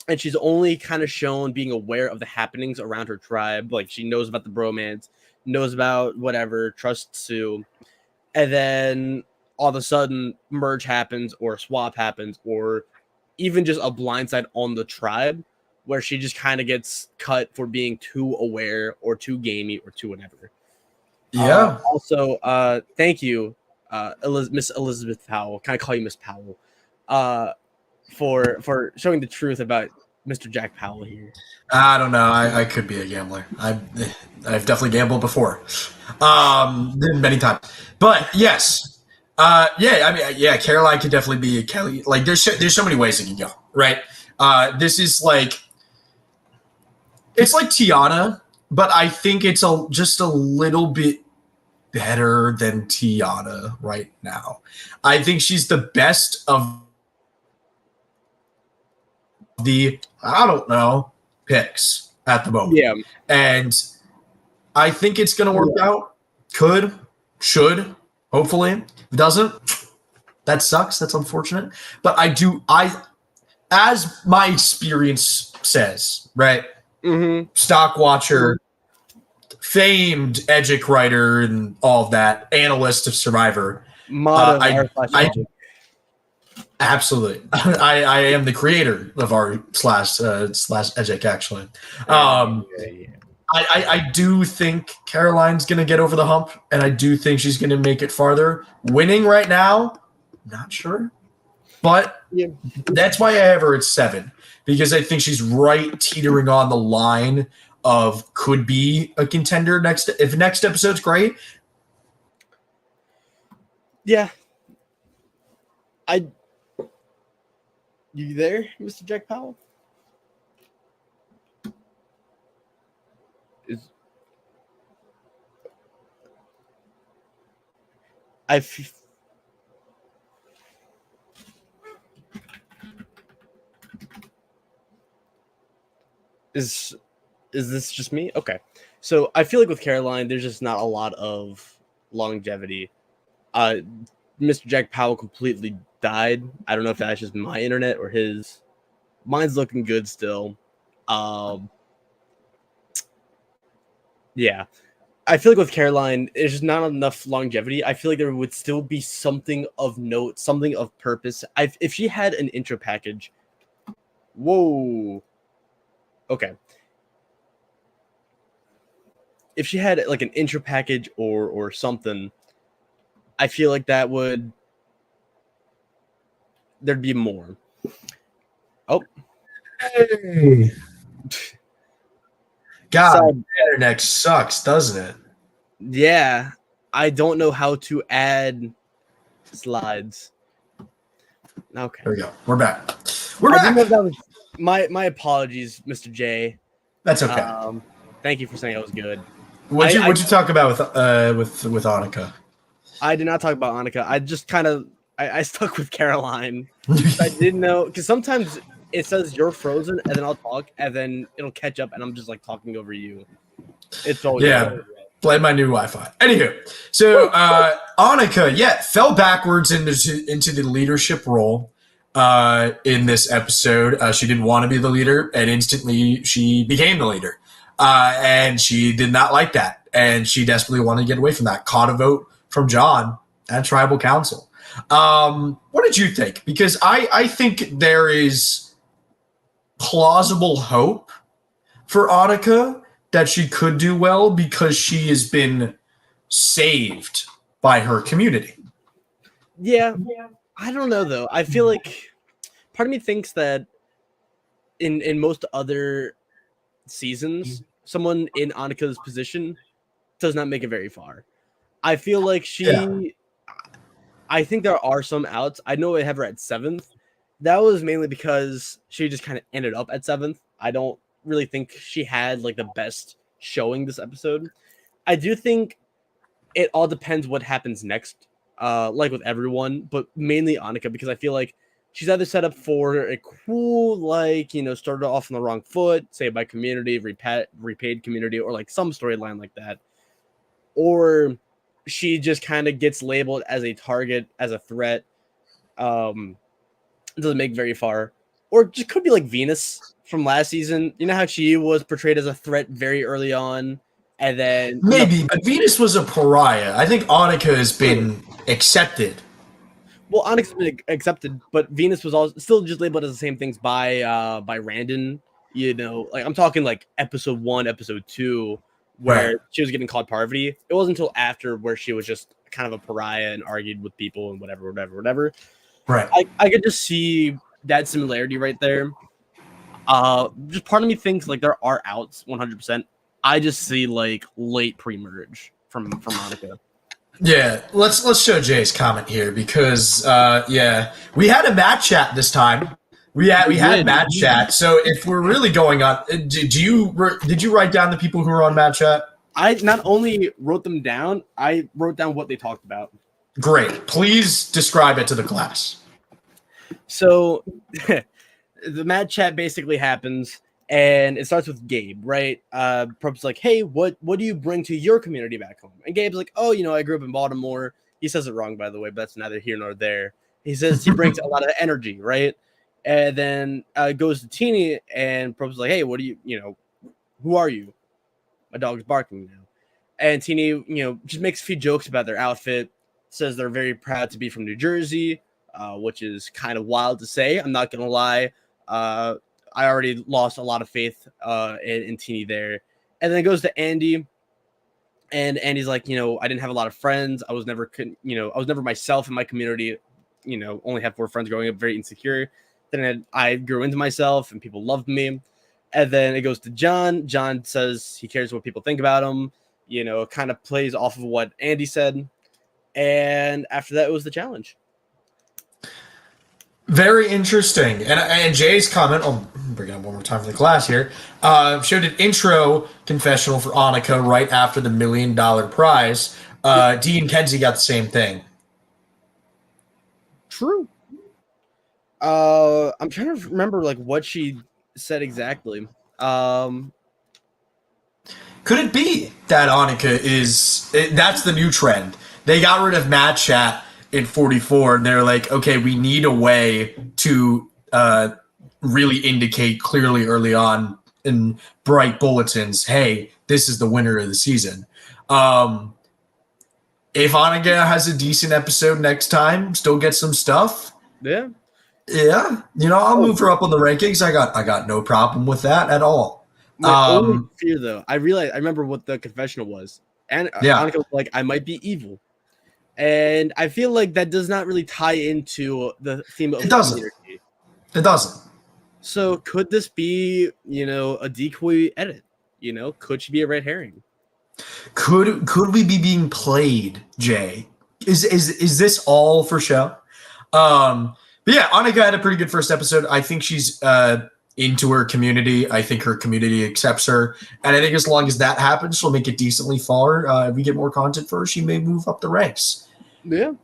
S2: and she's only kind of shown being aware of the happenings around her tribe. Like she knows about the bromance, knows about whatever, trusts Sue, and then all of a sudden merge happens or swap happens or even just a blindside on the tribe where she just kind of gets cut for being too aware or too gamey or too whatever.
S1: Yeah.
S2: Also, thank you, Miss Elizabeth Powell. Can I call you Miss Powell? For showing the truth about Mr. Jack Powell here.
S1: I don't know. I could be a gambler. I've definitely gambled before, many times. But yes, Caroline could definitely be a Kelly. Like there's so many ways it can go, right? This is it's like Tiana, but I think it's just a little bit better than Tiana right now. I think she's the best of the, picks at the moment.
S2: Yeah.
S1: And I think it's going to work out. Should, hopefully. If it doesn't, that sucks. That's unfortunate. But as my experience says, right?
S2: Mm-hmm.
S1: StockWatcher, famed Edgic writer and all of that, analyst of Survivor.
S2: Mod of
S1: I absolutely. I am the creator of r slash Edgic, actually. I do think Caroline's going to get over the hump, and I do think she's going to make it farther. Winning right now, not sure. But that's why I have her at 7, because I think she's right teetering on the line of could be a contender if next episode's great.
S2: Yeah. You there, Mr. Jack Powell? Is this just me? Okay. So I feel like with Caroline, there's just not a lot of longevity. Mr. Jack Powell completely died. I don't know if that's just my internet or his. Mine's looking good still. Yeah. I feel like with Caroline, there's just not enough longevity. I feel like there would still be something of note, something of purpose. If she had an intro package. Whoa. Okay. If she had like an intro package or something, I feel like there'd be more. Oh.
S1: Hey. God, internet sucks, doesn't it?
S2: Yeah. I don't know how to add slides. Okay.
S1: There we go. We're back. We're back.
S2: My apologies, Mr. J.
S1: That's okay.
S2: Thank you for saying I was good.
S1: What'd you talk about with Annika?
S2: I did not talk about Annika. I just kind of I stuck with Caroline. I didn't know because sometimes it says you're frozen and then I'll talk and then it'll catch up and I'm just like talking over you. It's always
S1: blame my new Wi-Fi. Anywho, so Annika, fell backwards into the leadership role in this episode. She didn't want to be the leader, and instantly she became the leader. And she did not like that, and she desperately wanted to get away from that. Caught a vote from John at Tribal Council. What did you think? Because I think there is plausible hope for Annika that she could do well because she has been saved by her community.
S2: Yeah. I don't know, though. I feel like part of me thinks that in most other seasons, someone in Annika's position does not make it very far. I feel like I think there are some outs. I know I have her at 7th. That was mainly because she just kind of ended up at 7th. I don't really think she had like the best showing this episode. I do think it all depends what happens next, like with everyone, but mainly Annika, because I feel like she's either set up for a cool, like, started off on the wrong foot, say by community, repaid community, or like some storyline like that. Or she just kind of gets labeled as a target, as a threat. Doesn't make very far. Or just could be like Venus from last season. You know how she was portrayed as a threat very early on, and then
S1: maybe, but Venus was a pariah. I think Annika has been accepted.
S2: Well, Annika's been accepted, but Venus was also still just labeled as the same things by Randon. Like I'm talking like episode 1, episode 2, where she was getting called Parvati. It wasn't until after where she was just kind of a pariah and argued with people and whatever.
S1: Right.
S2: I could just see that similarity right there. Just part of me thinks like there are outs 100%. I just see like late pre-merge from Annika.
S1: Yeah, let's show Jay's comment here because we had a Matt chat this time. We had Matt chat. So if we're really going on, did you write down the people who were on Matt chat?
S2: I not only wrote them down, I wrote down what they talked about. Great.
S1: Please describe it to the class.
S2: So the Matt chat basically happens. And it starts with Gabe, right? Prob's like, hey, what do you bring to your community back home? And Gabe's like, oh, I grew up in Baltimore. He says it wrong, by the way, but that's neither here nor there. He says he brings a lot of energy, right? And then goes to Teeny, and Prob's like, hey, what do you, who are you? My dog's barking now. And Teeny, just makes a few jokes about their outfit, says they're very proud to be from New Jersey, which is kind of wild to say. I'm not going to lie. I already lost a lot of faith in Teeny there. And then it goes to Andy. And Andy's like, I didn't have a lot of friends. I was never myself in my community. Only had 4 friends growing up, very insecure. Then I grew into myself and people loved me. And then it goes to John. John says he cares what people think about him. Kind of plays off of what Andy said. And after that, it was the challenge.
S1: Very interesting. And Jay's comment, I'll bring it up one more time for the class here, showed an intro confessional for Annika right after the $1 million prize. Dee and Kenzie got the same thing.
S2: True. I'm trying to remember what she said exactly. Could
S1: it be that Annika that's the new trend? They got rid of Mad Chat in 44, and they're like, okay, we need a way to really indicate clearly early on in bright bulletins, hey, this is the winner of the season. If Annika has a decent episode next time, still get some stuff.
S2: Yeah.
S1: I'll move her up on the rankings. I got no problem with that at all.
S2: My only fear, though, I remember what the confessional was, and Annika was like, I might be evil. And I feel like that does not really tie into the theme of
S1: it doesn't.
S2: community.
S1: It doesn't.
S2: So could this be, a decoy edit? Could she be a red herring?
S1: Could we be being played, Jay? Is this all for show? But yeah, Annika had a pretty good first episode. I think she's into her community. I think her community accepts her. And I think as long as that happens, she'll make it decently far. If we get more content for her, she may move up the ranks.
S2: Yeah.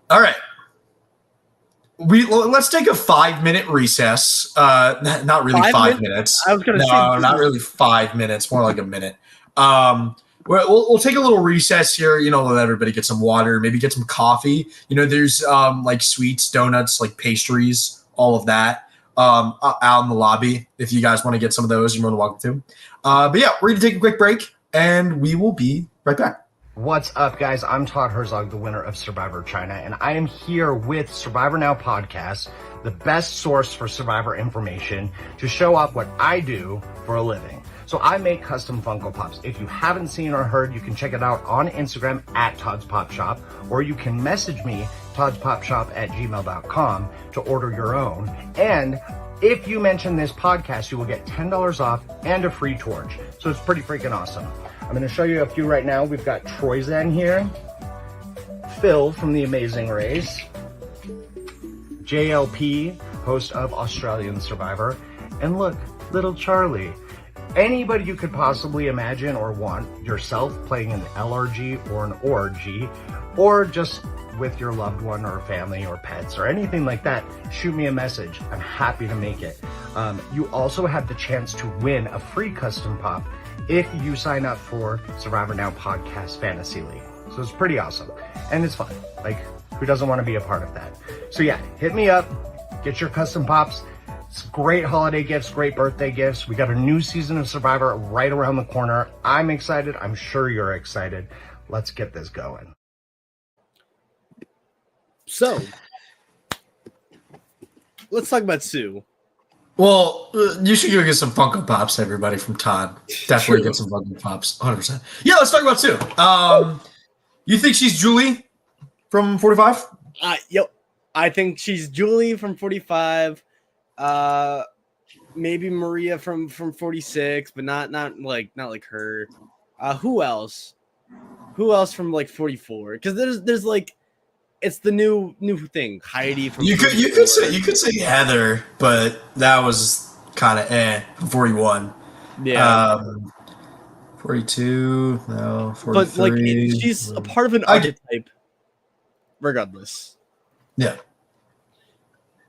S1: All right. Let's take a 5-minute recess. Not really 5 minutes.
S2: I was going to say.
S1: No, not really 5 minutes. More like a minute. We'll take a little recess here. Let everybody get some water, maybe get some coffee. There's sweets, donuts, pastries, all of that out in the lobby. If you guys want to get some of those, you're more than welcome to. But yeah, we're going to take a quick break, and we will be right back.
S3: What's up, guys? I'm Todd Herzog, the winner of Survivor China, and I am here with Survivor Now Podcast, the best source for Survivor information, to show off what I do for a living. So I make custom Funko Pops. If you haven't seen or heard, you can check it out on Instagram at Todd's Pop Shop, or you can message me, toddspopshop@gmail.com, to order your own. And if you mention this podcast, you will get $10 off and a free torch. So it's pretty freaking awesome. I'm going to show you a few right now. We've got Troyzan here, Phil from The Amazing Race, JLP, host of Australian Survivor, and look, little Charlie. Anybody you could possibly imagine or want yourself playing an LRG or an ORG, or just with your loved one or family or pets or anything like that, shoot me a message. I'm happy to make it. You also have the chance to win a free custom pop if you sign up for Survivor Now Podcast Fantasy League. So it's pretty awesome. And it's fun. Who doesn't want to be a part of that? So yeah, hit me up. Get your custom pops. It's great holiday gifts, great birthday gifts. We got a new season of Survivor right around the corner. I'm excited. I'm sure you're excited. Let's get this going.
S2: So, let's talk about Sue.
S1: Well, you should go get some Funko Pops, everybody, from Todd. Definitely get some Funko Pops, 100%. Yeah, let's talk about Sue. You think she's Julie from 45?
S2: Yep. I think she's Julie from 45. Maybe Maria from 46, but not like her. Who else? Who else from 44? Because there's it's the new thing. Heidi from
S1: you could say Heather, but that was kind of from 41.
S2: Yeah.
S1: 42, no, 43.
S2: But she's a part of an archetype, regardless.
S1: Yeah.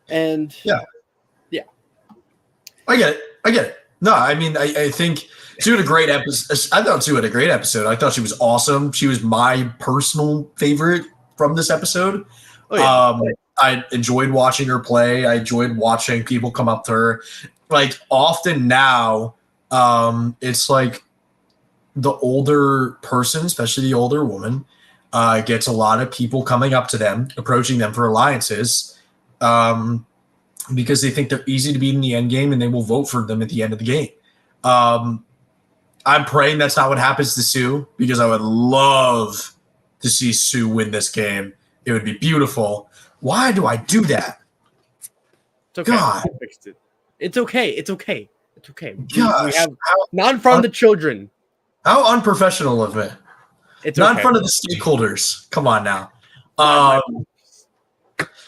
S2: And
S1: yeah. I get it. No, I mean, I think she had a great episode. I thought Sue had a great episode. I thought she was awesome. She was my personal favorite from this episode. Oh, yeah. I enjoyed watching her play. I enjoyed watching people come up to her. Often now, it's the older person, especially the older woman, gets a lot of people coming up to them, approaching them for alliances, because they think they're easy to beat in the end game and they will vote for them at the end of the game. I'm praying that's not what happens to Sue, because I would love to see Sue win this game. It would be beautiful. Why do I do that?
S2: It's okay.
S1: God.
S2: I fixed it. It's okay. It's okay. It's okay.
S1: Gosh,
S2: we have not in front of the children.
S1: How unprofessional of me.
S2: It's
S1: not
S2: okay.
S1: in front of the stakeholders. Come on now.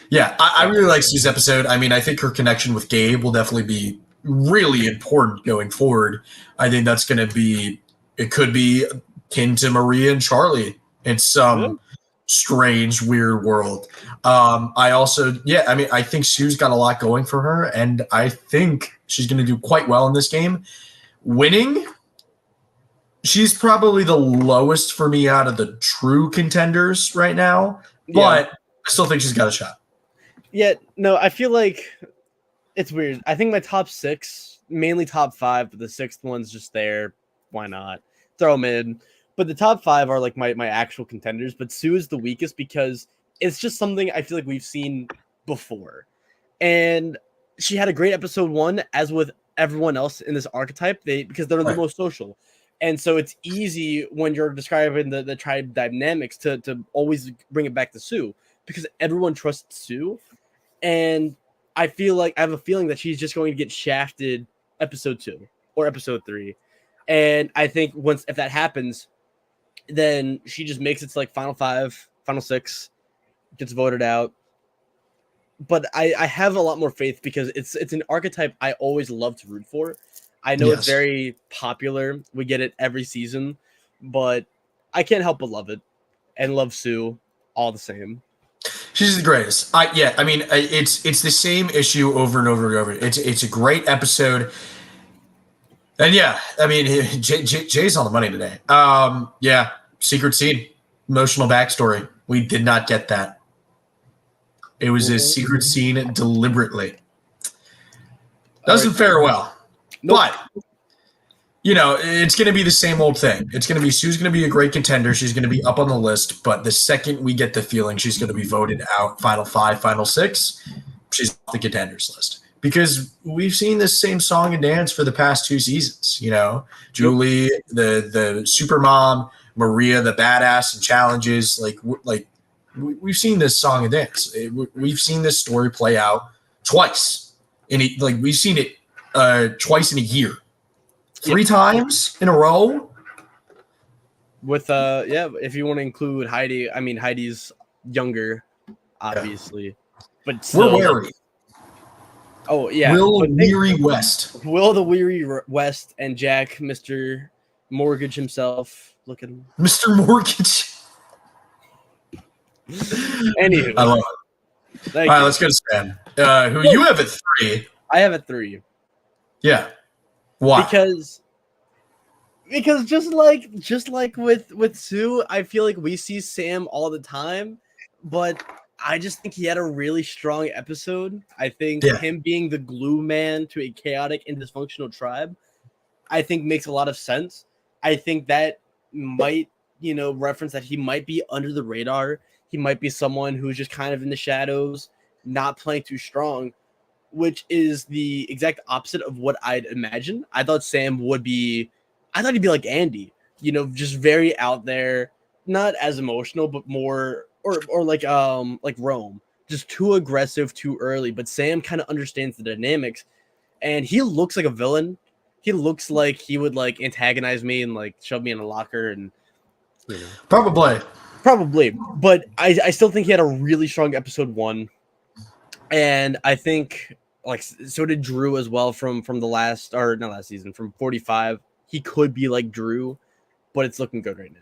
S1: Yeah, I really like Sue's episode. I mean, I think her connection with Gabe will definitely be really important going forward. I think that's going to be, it could be akin to Maria and Charlie in some strange, weird world. I think Sue's got a lot going for her, and I think she's going to do quite well in this game. Winning, she's probably the lowest for me out of the true contenders right now, but I still think she's got a shot.
S2: Yeah, no, I feel like it's weird. I think my top 6, mainly top 5, but the 6th one's just there. Why not? Throw them in. But the top 5 are like my actual contenders, but Sue is the weakest because it's just something I feel like we've seen before. And she had a great episode 1, as with everyone else in this archetype, because they're the most social. And so it's easy when you're describing the tribe dynamics to always bring it back to Sue, because everyone trusts Sue. And I feel like I have a feeling that she's just going to get shafted episode 2 or episode 3. And I think if that happens, then she just makes it to like final 5, final 6, gets voted out. But I have a lot more faith because it's an archetype I always love to root for. I know it's very popular. We get it every season, but I can't help but love it and love Sue all the same.
S1: She's the greatest. It's the same issue over and over and over. It's a great episode. And Jay's on the money today. Secret scene, emotional backstory. We did not get that. It was a secret scene deliberately. Doesn't fare well. Nope. But, it's going to be the same old thing. It's going to be Sue's going to be a great contender. She's going to be up on the list. But the second we get the feeling she's going to be voted out, final 5, final 6, she's off the contenders list. Because we've seen this same song and dance for the past 2 seasons. Julie, the super mom, Maria, the badass and challenges. We've seen this song and dance. We've seen this story play out twice. We've seen it twice in a year. 3 times in a row.
S2: With if you want to include Heidi, I mean Heidi's younger, obviously, but still,
S1: we're wary.
S2: Oh yeah,
S1: Will Weary West,
S2: Will the Weary West, and Jack, Mr. Mortgage himself, looking
S1: Mr. Mortgage.
S2: Anywho,
S1: I love it. All right, let's go to Sam. Who you have at 3?
S2: I have at 3.
S1: Yeah. Why?
S2: Because just like with Sue, I feel like we see Sam all the time, but I just think he had a really strong episode. I think him being the glue man to a chaotic and dysfunctional tribe, I think makes a lot of sense. I think that might, reference that he might be under the radar. He might be someone who's just kind of in the shadows, not playing too strong, which is the exact opposite of what I'd imagine. I thought Sam would be, he'd be like Andy, just very out there, not as emotional, but more, or like Rome, just too aggressive too early. But Sam kind of understands the dynamics, and he looks like a villain. He looks like he would like antagonize me and like shove me in a locker and
S1: Probably.
S2: But I still think he had a really strong episode 1. And I think so did Drew as well from the last, or not last season, from 45. He could be like Drew, but it's looking good right now.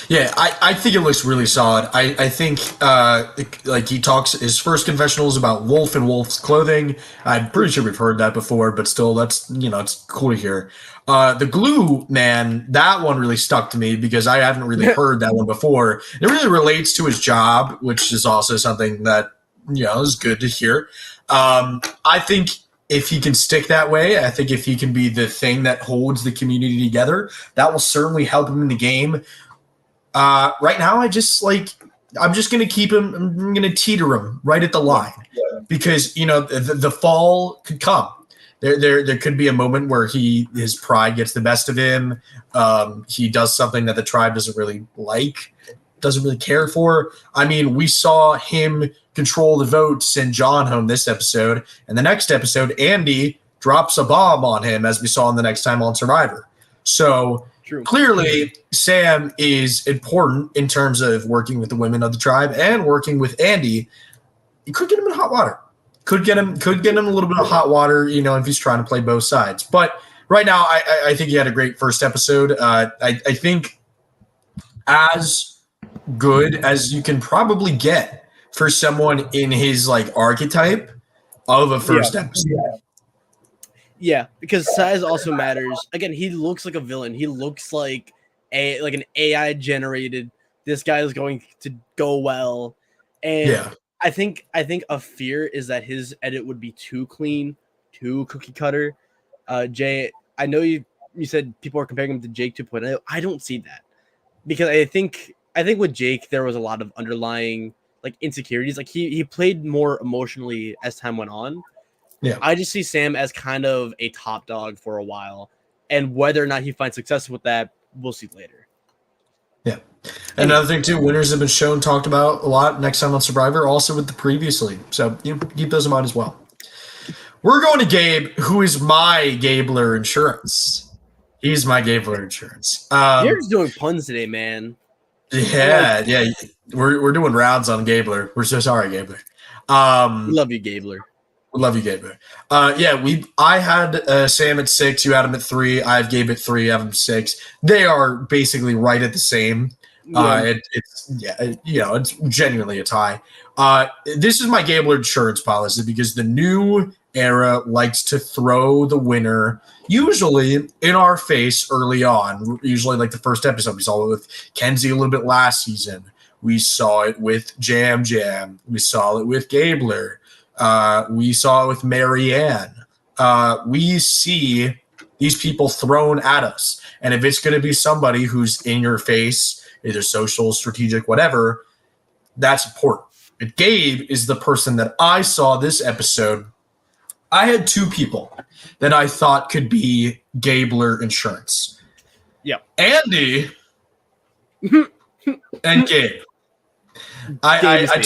S1: Yeah, I think it looks really solid. I think he talks, his first confessional is about Wolf and Wolf's clothing. I'm pretty sure we've heard that before, but still, that's it's cool to hear. The glue man, that one really stuck to me because I haven't really heard that one before. It really relates to his job, which is also something that is good to hear. I think if he can stick that way, I think if he can be the thing that holds the community together, that will certainly help him in the game. Right now, I'm just going to keep him. I'm going to teeter him right at the line because the fall could come. There could be a moment where his pride gets the best of him. He does something that the tribe doesn't really like, doesn't really care for. I mean, we saw him control the vote to send John home this episode, and the next episode, Andy drops a bomb on him, as we saw in the next time on Survivor. So clearly, Sam is important in terms of working with the women of the tribe and working with Andy. You could get him in hot water. Could get him a little bit of hot water, if he's trying to play both sides. But right now, I think he had a great first episode. I think as good as you can probably get for someone in his archetype of a first episode.
S2: Yeah, because size also matters. Again, he looks like a villain. He looks like an AI generated. This guy is going to go well, and I think a fear is that his edit would be too clean, too cookie cutter. Jay, I know you said people are comparing him to Jake 2.0. I don't see that because I think with Jake there was a lot of underlying insecurities. He played more emotionally as time went on. Yeah, I just see Sam as kind of a top dog for a while, and whether or not he finds success with that, we'll see later.
S1: Yeah. Another thing too, winners have been talked about a lot next time on Survivor, also with the previously. So keep those in mind as well. We're going to Gabe, who is my Gabler Insurance. He's my Gabler Insurance.
S2: You're just doing puns today, man.
S1: Yeah. We're doing rounds on Gabler. We're so sorry, Gabler.
S2: We love you, Gabler.
S1: We love you, Gabe. I had Sam at 6. You had him at 3. I have Gabe at 3. I have him 6. They are basically right at the same. It's genuinely a tie. This is my Gabler Insurance policy because the new era likes to throw the winner usually in our face early on. Usually, the first episode, we saw it with Kenzie a little bit last season. We saw it with Jam. We saw it with Gabler. We saw it with Marianne. We see these people thrown at us. And if it's going to be somebody who's in your face, either social, strategic, whatever, that's important. And Gabe is the person that I saw this episode. I had 2 people that I thought could be Gabler Insurance.
S2: Yeah.
S1: Andy and Gabe. I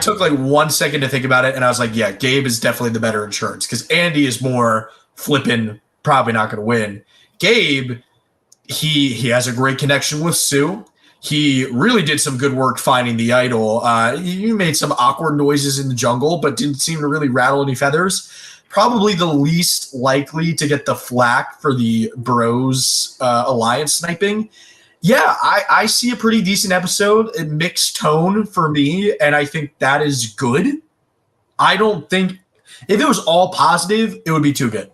S1: took 1 second to think about it, and I was like, yeah, Gabe is definitely the better insurance because Andy is more flipping, probably not going to win. Gabe, he has a great connection with Sue. He really did some good work finding the idol. He made some awkward noises in the jungle, but didn't seem to really rattle any feathers. Probably the least likely to get the flack for the Bros alliance sniping. Yeah, I see a pretty decent episode, a mixed tone for me, and I think that is good. I don't think if it was all positive, it would be too good.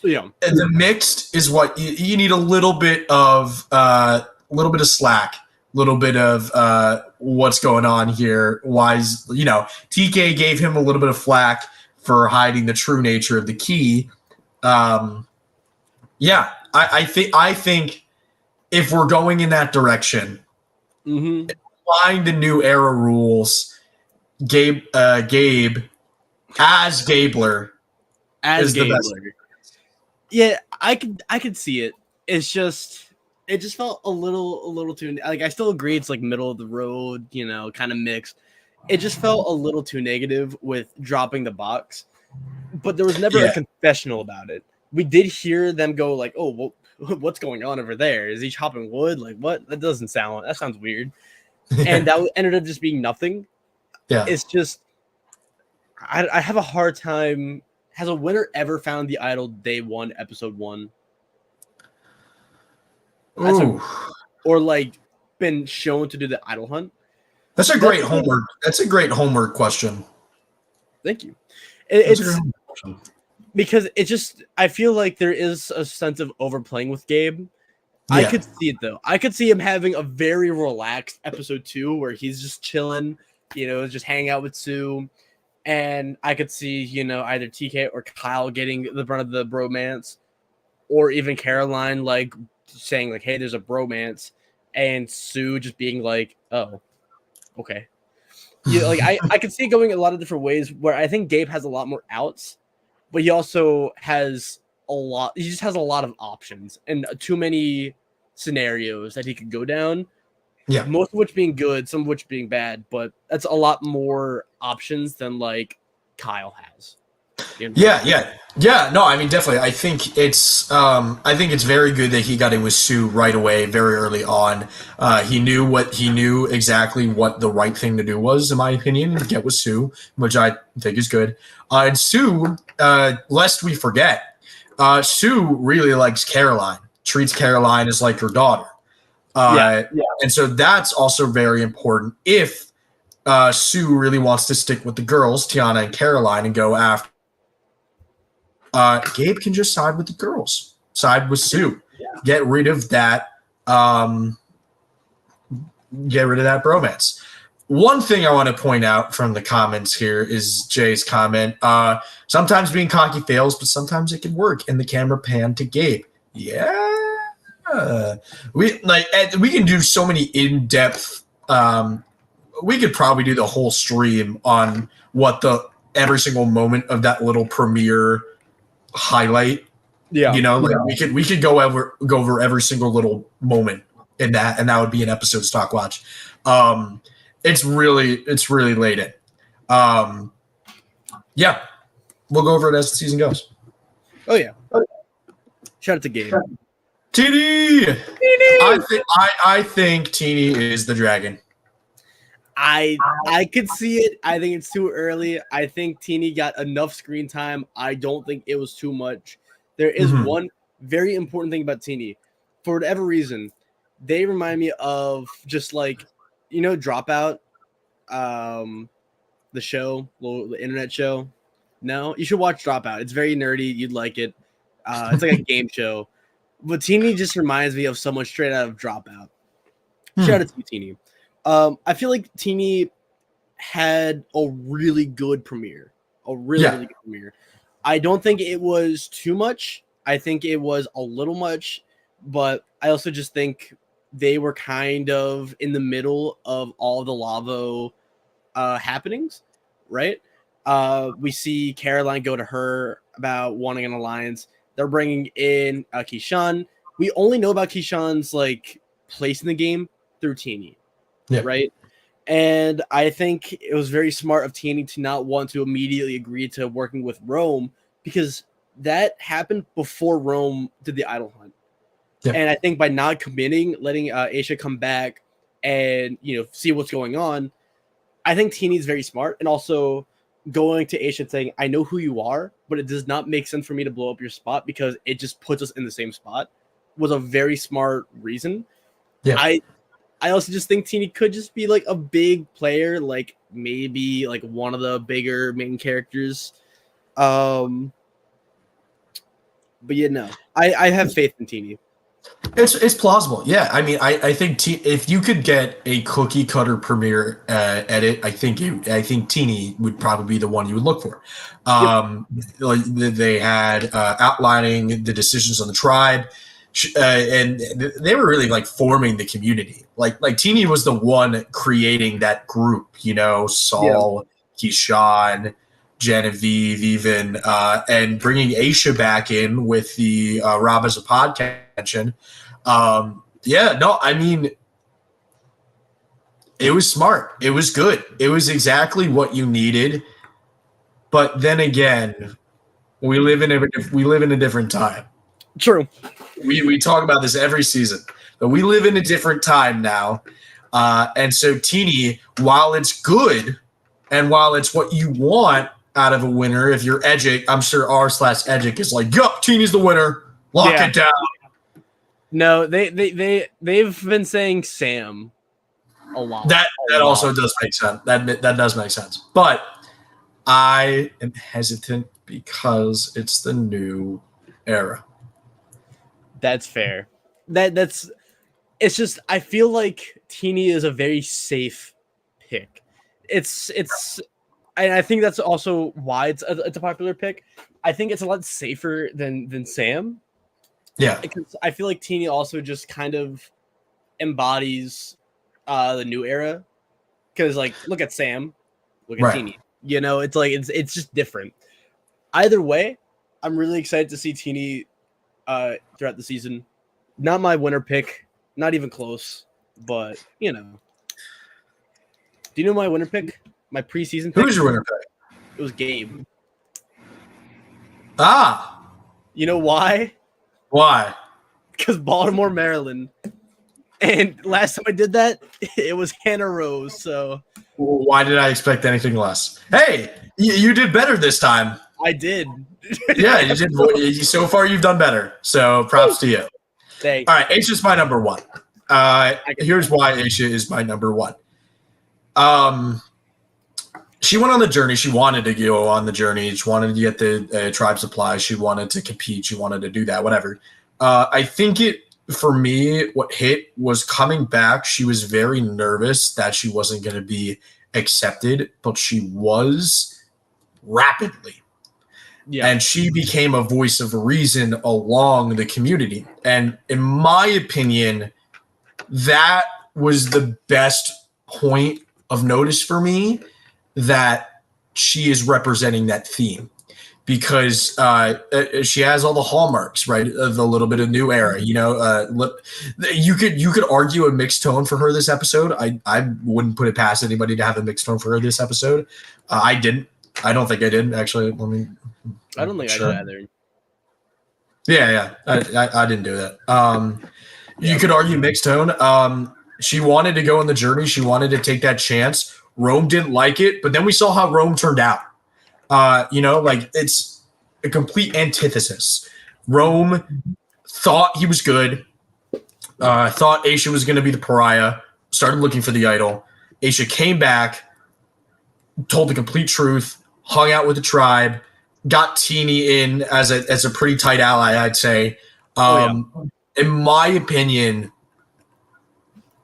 S2: Yeah,
S1: and the mixed is what you need a little bit of slack, a little bit of what's going on here. Why is TK gave him a little bit of flack for hiding the true nature of the key. I think. If we're going in that direction, applying the new era rules, Gabe as Gabler is the best.
S2: Yeah, I could see it. It just felt a little too I still agree it's middle of the road, kind of mixed. It just felt a little too negative with dropping the box, but there was never a confessional about it. We did hear them go oh, well, what's going on over there? Is he chopping wood? What? That sounds weird. And that ended up just being nothing. Yeah. It's just, I have a hard time. Has a winner ever found the idol day 1, episode 1? Or been shown to do the idol hunt?
S1: That's a great homework. That's a great homework question.
S2: Thank you. It's because I feel like there is a sense of overplaying with Gabe. Yeah. I could see it though. I could see him having a very relaxed episode 2 where he's just chilling, just hanging out with Sue. And I could see, either TK or Kyle getting the brunt of the bromance, or even Caroline like saying like, "Hey, there's a bromance," and Sue just being like, "Oh, okay." Like I could see it going a lot of different ways. Where I think Gabe has a lot more outs, but he also has a lot. He just has a lot of options and too many scenarios that he could go down.
S1: Yeah.
S2: Most of which being good, some of which being bad, but that's a lot more options than like Kyle has.
S1: Yeah. No, I mean, definitely. I think it's very good that he got in with Sue right away, very early on. He knew exactly what the right thing to do was, in my opinion, to get with Sue, which I think is good. And Sue, lest we forget, Sue really likes Caroline, treats Caroline as like her daughter. And so that's also very important if Sue really wants to stick with the girls, Tiana and Caroline, and go after. Gabe can just side with the girls, side with Sue, get rid of that, bromance. One thing I want to point out from the comments here is Jay's comment. Sometimes being cocky fails, but sometimes it can work. And the camera pan to Gabe. Yeah. We can do so many in-depth. We could probably do the whole stream on what every single moment of that little premiere highlight. We could go over every single little moment in that, and that would be an episode of StockWatch. It's really laid in. We'll go over it as the season goes.
S2: Oh yeah. Shout out to Gabe.
S1: Teeny! I think Teeny is the dragon.
S2: I could see it. I think it's too early. I think Teeny got enough screen time. I don't think it was too much. There is one very important thing about Teeny. For whatever reason, they remind me of just like, Dropout, the show, the internet show. No, you should watch Dropout. It's very nerdy. You'd like it. It's like a game show. But Teeny just reminds me of someone straight out of Dropout. Shout out to you, Teeny. I feel like Teeny had a really good premiere. Really good premiere. I don't think it was too much. I think it was a little much, but I also just think they were kind of in the middle of all the Lavo happenings, right? We see Caroline go to her about wanting an alliance. They're bringing in Keyshawn. We only know about Keyshawn's like place in the game through Teeny.
S1: Yeah.
S2: Right. And I think it was very smart of Teeny to not want to immediately agree to working with Rome, because that happened before Rome did the idol hunt. Yeah. And I think by not committing, letting Aisha come back and, see what's going on, I think Teeny's very smart. And also going to Aisha saying, I know who you are, but it does not make sense for me to blow up your spot because it just puts us in the same spot, was a very smart reason.
S1: Yeah.
S2: I also just think Teeny could just be like a big player, like maybe like one of the bigger main characters. But I have faith in Teeny.
S1: It's plausible. Yeah. I mean, I think if you could get a cookie cutter premiere edit, I think Teeny would probably be the one you would look for. Like they had outlining the decisions on the tribe. And they were really like forming the community. Like Teeny was the one creating that group, Saul, Keyshawn, Genevieve, even, and bringing Aisha back in with the Rob as a podcast. I mean, it was smart. It was good. It was exactly what you needed. But then again, we live in a different time.
S2: True.
S1: We talk about this every season, but we live in a different time now. And so Teeny, while it's good and while it's what you want out of a winner, if you're Edgic, I'm sure r/Edgic is like, yup, Teeny's the winner. Lock it down.
S2: No, they've been saying Sam a lot.
S1: That also does make sense. That does make sense. But I am hesitant because it's the new era.
S2: That's fair. It's just, I feel like Teeny is a very safe pick. It's and I think that's also why it's a popular pick. I think it's a lot safer than Sam.
S1: Yeah.
S2: Because I feel like Teeny also just kind of embodies the new era. Because like, look at Sam, look at Teeny. You know, it's like it's just different. Either way, I'm really excited to see Teeny throughout the season. Not my winner pick, not even close. But you know, do you know my winner pick? My preseason pick?
S1: Who's your winner pick?
S2: It was Gabe.
S1: Ah.
S2: You know why?
S1: Why?
S2: Because Baltimore, Maryland. And last time I did that, it was Hannah Rose. So
S1: why did I expect anything less? Hey, you did better this time.
S2: I did.
S1: Yeah, you did. So far, you've done better. So props to you.
S2: Thanks.
S1: All right, Aisha's my number one. Here's why Aisha is my number one. She went on the journey. She wanted to go on the journey. She wanted to get the tribe supply. She wanted to compete. She wanted to do that, whatever. I think for me, what hit was coming back. She was very nervous that she wasn't going to be accepted, but she was rapidly. Yeah. And she became a voice of reason along the community. And in my opinion, that was the best point of notice for me, that she is representing that theme, because she has all the hallmarks, right, of the little bit of new era. You know, you could argue a mixed tone for her this episode. I wouldn't put it past anybody to have a mixed tone for her this episode. I didn't. I don't think I did, actually.
S2: I don't think I did either.
S1: Yeah. I didn't do that. You could argue mixed tone. She wanted to go on the journey. She wanted to take that chance. Rome didn't like it, but then we saw how Rome turned out. You know, like, it's a complete antithesis. Rome thought he was good, thought Aisha was going to be the pariah, started looking for the idol. Aisha came back, told the complete truth, hung out with the tribe, got Teeny in as a pretty tight ally, I'd say. In my opinion,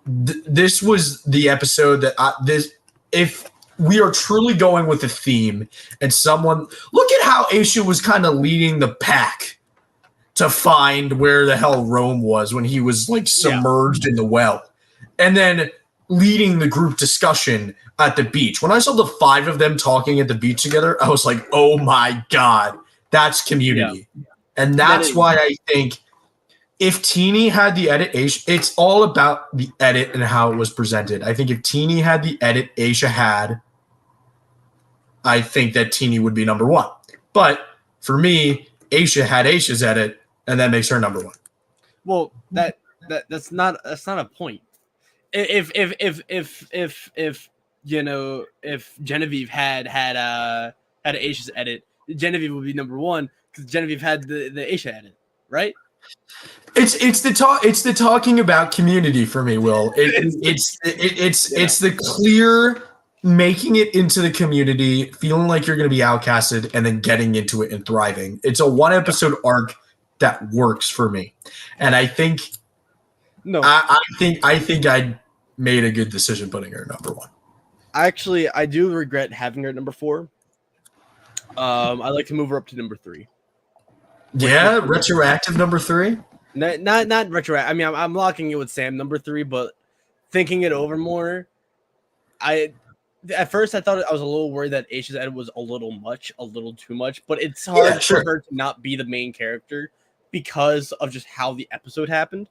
S1: this was the episode that if we are truly going with a theme, and someone look at how Aisha was kind of leading the pack to find where the hell Rome was when he was like submerged in the well, and then leading the group discussion at the beach. When I saw the 5 of them talking at the beach together, I was like, oh my God, that's community. Yeah. And that's why I think if Teeny had the edit, it's all about the edit and how it was presented. I think if Teeny had the edit Aisha had, I think that Teeny would be number one. But for me, Aisha had Aisha's edit, and that makes her number one.
S2: Well, that's not a point. If you know, if Genevieve had Aisha's edit, Genevieve would be number one because Genevieve had the Aisha edit, right?
S1: It's the talking about community for me, Will. It's the clear making it into the community, feeling like you're going to be outcasted, and then getting into it and thriving. It's a 1-episode arc that works for me, and I think I think I made a good decision putting her number one.
S2: Actually, I do regret having her at number 4. I'd like to move her up to number 3.
S1: Yeah, retroactive number 3.
S2: Not retroactive. I mean, I'm locking it with Sam number 3, but thinking it over more, at first I thought I was a little worried that Aisha's edit was a little too much. But it's hard for her to not be the main character because of just how the episode happened.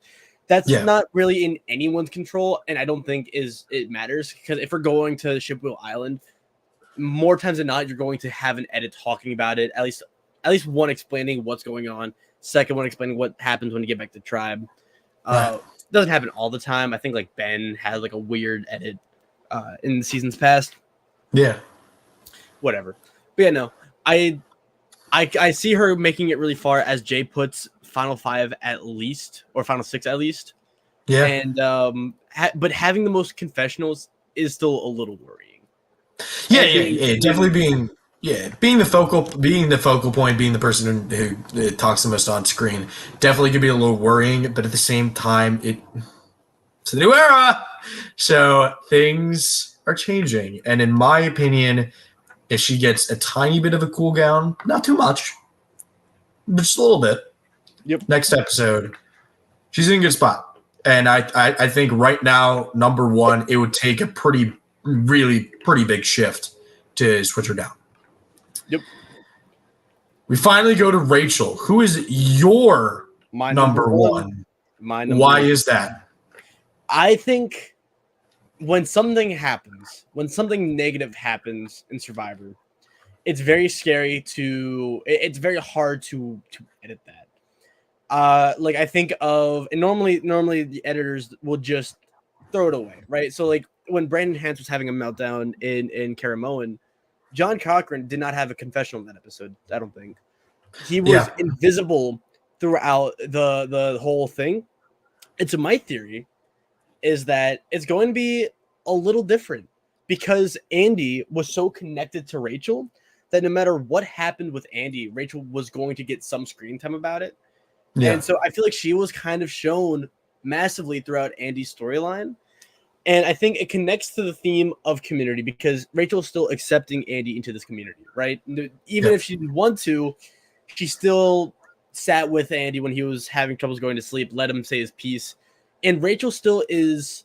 S2: That's not really in anyone's control, and I don't think it matters, because if we're going to Shipwheel Island, more times than not, you're going to have an edit talking about it. At least one explaining what's going on. Second one explaining what happens when you get back to tribe. Doesn't happen all the time. I think like Ben had like a weird edit in the seasons past.
S1: Yeah.
S2: Whatever. But yeah, no. I see her making it really far, as Jay puts, final 5 at least, or final 6 at least. Yeah. And but having the most confessionals is still a little worrying.
S1: Yeah. Definitely being the focal point, being the person who talks the most on screen, definitely could be a little worrying. But at the same time, it's a new era, so things are changing. And in my opinion, if she gets a tiny bit of a cool down, not too much, but just a little bit.
S2: Yep.
S1: Next episode, she's in a good spot. And I think right now, number one, it would take a pretty big shift to switch her down.
S2: Yep.
S1: We finally go to Rachel, who is your number one.
S2: My number
S1: Why
S2: one.
S1: is that?
S2: I think when something happens, when something negative happens in Survivor, it's very scary it's very hard to edit that. Like I think of, and normally the editors will just throw it away, right? So like when Brandon Hans was having a meltdown in Karamoan, John Cochran did not have a confessional in that episode. I don't think he was invisible throughout the whole thing. And so my theory is that it's going to be a little different because Andy was so connected to Rachel that no matter what happened with Andy, Rachel was going to get some screen time about it. Yeah. And so I feel like she was kind of shown massively throughout Andy's storyline. And I think it connects to the theme of community because Rachel's still accepting Andy into this community, right? Even if she didn't want to, she still sat with Andy when he was having troubles going to sleep, let him say his piece. And Rachel still is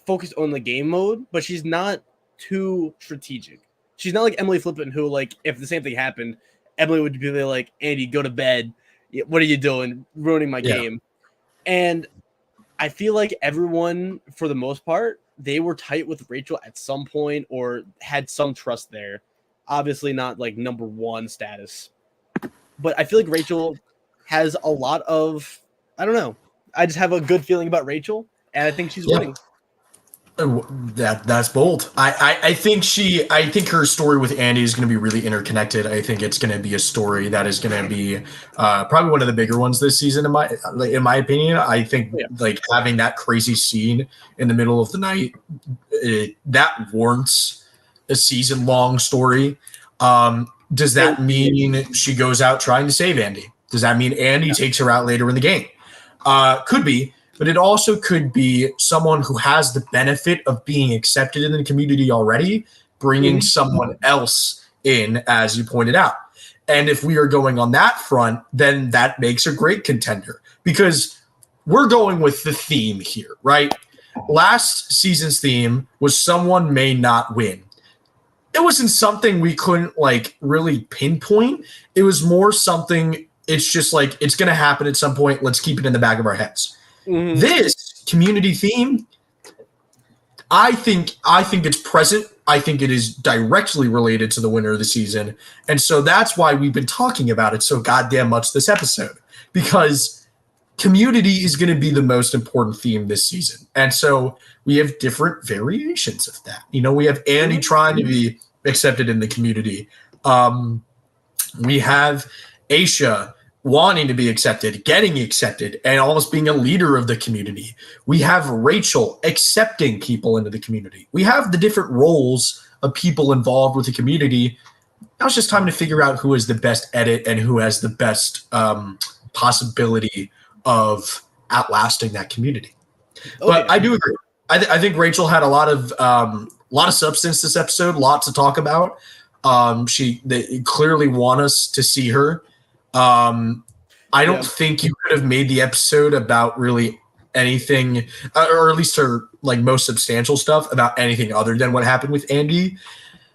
S2: focused on the game mode, but she's not too strategic. She's not like Emily Flippin, who, like, if the same thing happened, Emily would be like, Andy, go to bed. What are you doing? Ruining my game. And I feel like everyone, for the most part, they were tight with Rachel at some point or had some trust there. Obviously not like number one status. But I feel like Rachel has a lot of, I don't know. I just have a good feeling about Rachel, and I think she's winning.
S1: That's bold. I think her story with Andy is going to be really interconnected. I think it's going to be a story that is going to be probably one of the bigger ones this season. In my opinion, I think like having that crazy scene in the middle of the night that warrants a season-long story. Does that mean she goes out trying to save Andy? Does that mean Andy takes her out later in the game? Could be. But it also could be someone who has the benefit of being accepted in the community already, bringing someone else in, as you pointed out. And if we are going on that front, then that makes a great contender because we're going with the theme here, right? Last season's theme was someone may not win. It wasn't something we couldn't like really pinpoint. It was more something, it's just like, it's going to happen at some point. Let's keep it in the back of our heads. Mm-hmm. This community theme, I think it's present. I think it is directly related to the winner of the season. And so that's why we've been talking about it so goddamn much this episode, because community is going to be the most important theme this season. And so we have different variations of that. You know, we have Andy trying to be accepted in the community. We have Aisha wanting to be accepted, getting accepted, and almost being a leader of the community. We have Rachel accepting people into the community. We have the different roles of people involved with the community. Now it's just time to figure out who is the best edit and who has the best possibility of outlasting that community. But I do agree. I think Rachel had a lot of substance this episode, lots to talk about. They clearly want us to see her. I don't think you could have made the episode about really anything, or at least her like most substantial stuff about anything other than what happened with Andy.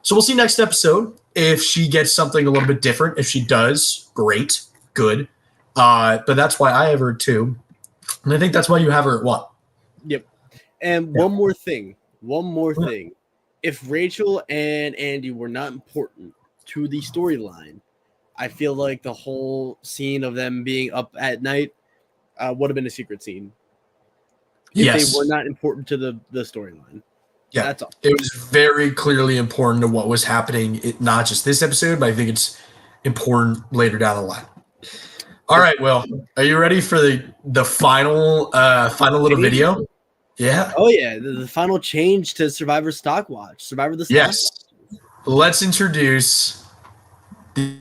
S1: So we'll see next episode if she gets something a little bit different. If she does, great, good. But that's why I have her too, and I think that's why you have her at what?
S2: Yep. And one more thing. If Rachel and Andy were not important to the storyline, I feel like the whole scene of them being up at night would have been a secret scene. If they were not important to the storyline.
S1: Yeah,
S2: that's all.
S1: It was very clearly important to what was happening, not just this episode, but I think it's important later down the line. All right, Will, are you ready for the final little video? Yeah.
S2: Oh, yeah, the final change to Survivor StockWatch. Survivor the Stock.
S1: Yes. Let's introduce the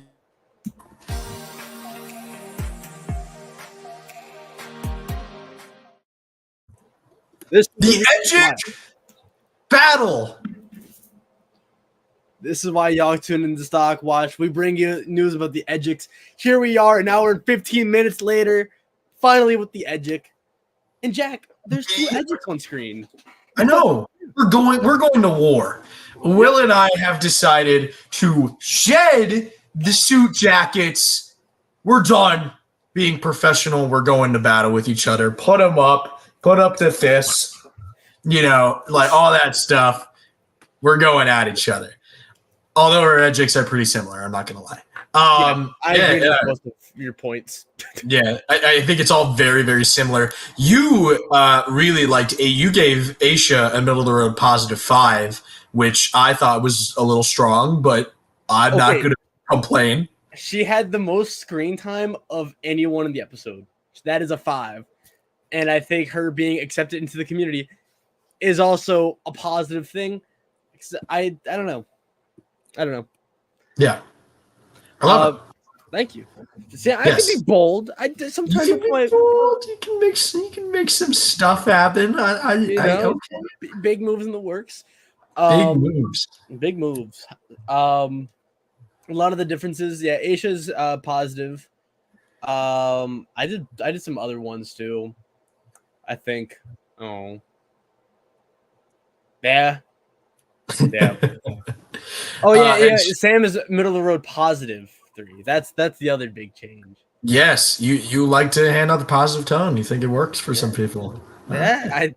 S1: Edge battle.
S2: This is why y'all tune into StockWatch. We bring you news about the Edgics. Here we are, an hour and 15 minutes later, finally with the Edgic. And Jack, there's 2 Edgics on screen.
S1: I know. We're going to war. Will and I have decided to shed the suit jackets. We're done being professional. We're going to battle with each other. Put them up. Put up the fists. Like all that stuff. We're going at each other. Although our Edgics are pretty similar, I'm not going to lie.
S2: I agree with most of your points.
S1: Yeah, I think it's all very, very similar. You really liked you gave Aisha a middle of the road +5, which I thought was a little strong, but I'm not going to complain.
S2: She had the most screen time of anyone in the episode. That is a 5. And I think her being accepted into the community is also a positive thing. I don't know.
S1: Yeah. I love it.
S2: Thank you. See, I can be bold. Sometimes
S1: you can be bold. You can make some stuff happen. Okay.
S2: Big moves in the works.
S1: Big moves.
S2: A lot of the differences. Yeah, Aisha's positive. I did some other ones too. I think. Oh. Yeah. Yeah. Oh yeah. Sam is middle of the road +3. That's the other big change.
S1: Yes, you like to hand out the positive tone. You think it works for some people.
S2: Yeah,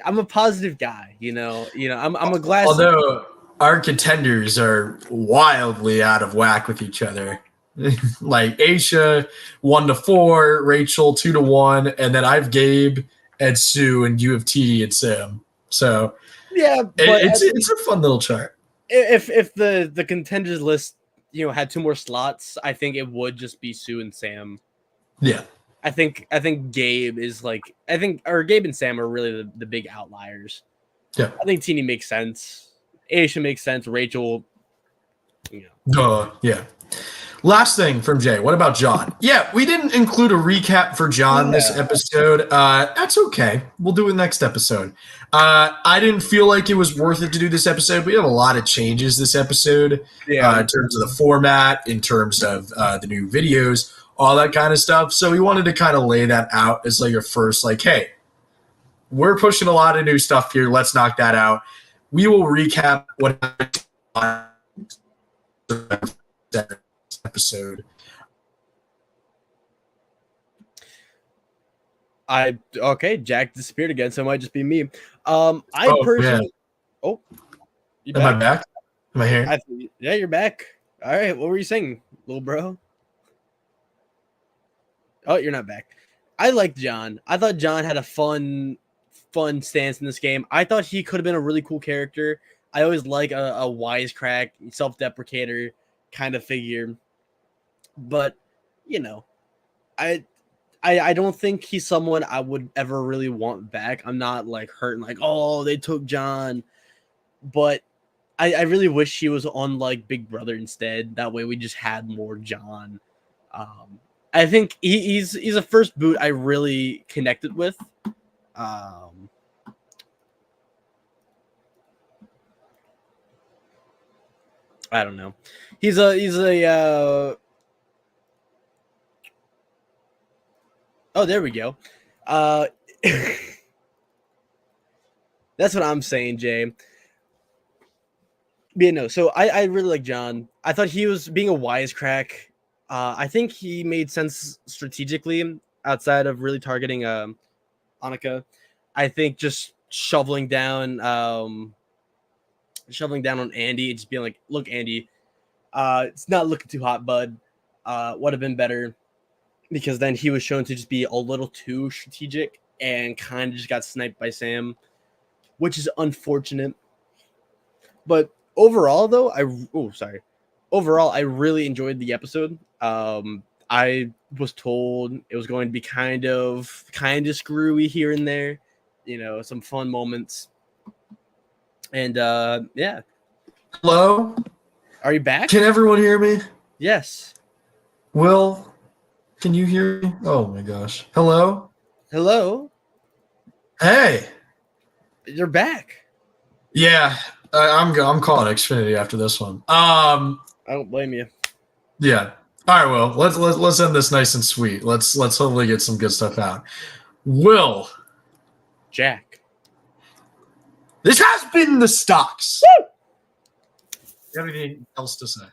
S2: I'm a positive guy. I'm a glass.
S1: Although our contenders are wildly out of whack with each other. Like Aisha 1-4, Rachel 2-1, and then I've Gabe and Sue, and you have TD and Sam. So
S2: yeah, but
S1: it's a fun little chart.
S2: If the contenders list had 2 more slots, I think it would just be Sue and Sam.
S1: Yeah,
S2: I think Gabe is Gabe and Sam are really the big outliers.
S1: Yeah,
S2: I think Teeny makes sense. Aisha makes sense. Rachel,
S1: yeah. Last thing from Jay. What about John? Yeah, we didn't include a recap for John this episode. That's okay. We'll do it next episode. I didn't feel like it was worth it to do this episode. We have a lot of changes this episode in terms of the format, in terms of the new videos, all that kind of stuff. So we wanted to kind of lay that out as like a first, like, hey, we're pushing a lot of new stuff here. Let's knock that out. We will recap what episode.
S2: Jack disappeared again, so it might just be me. Personally, you
S1: back? Am I back? Am I here?
S2: Yeah, you're back. All right, what were you saying, little bro? Oh, you're not back. I liked John. I thought John had a fun stance in this game. I thought he could have been a really cool character. I always like a wisecrack, self-deprecator kind of figure. But, I don't think he's someone I would ever really want back. I'm not like hurting like, oh, they took John. But I really wish he was on like Big Brother instead. That way we just had more John. I think he's a first boot I really connected with. I don't know. He's a oh, there we go. That's what I'm saying, Jay. Yeah, no. So I really like John. I thought he was being a wisecrack. I think he made sense strategically outside of really targeting Annika. I think just shoveling down on Andy and just being like, look, Andy, it's not looking too hot, bud. Would have been better, because then he was shown to just be a little too strategic and kind of just got sniped by Sam, which is unfortunate. But overall, though, I really enjoyed the episode. I was told it was going to be kind of screwy here and there, some fun moments. And yeah.
S1: Hello?
S2: Are you back?
S1: Can everyone hear me?
S2: Yes.
S1: Will, can you hear me? Oh my gosh. Hello?
S2: Hello?
S1: Hey.
S2: You're back.
S1: Yeah. I'm calling Xfinity after this one.
S2: I don't blame you.
S1: Yeah. All right. Well, let's end this nice and sweet. Let's hopefully get some good stuff out. Will,
S2: Jack.
S1: this has been the stocks.
S2: Woo!
S1: You have anything else to say?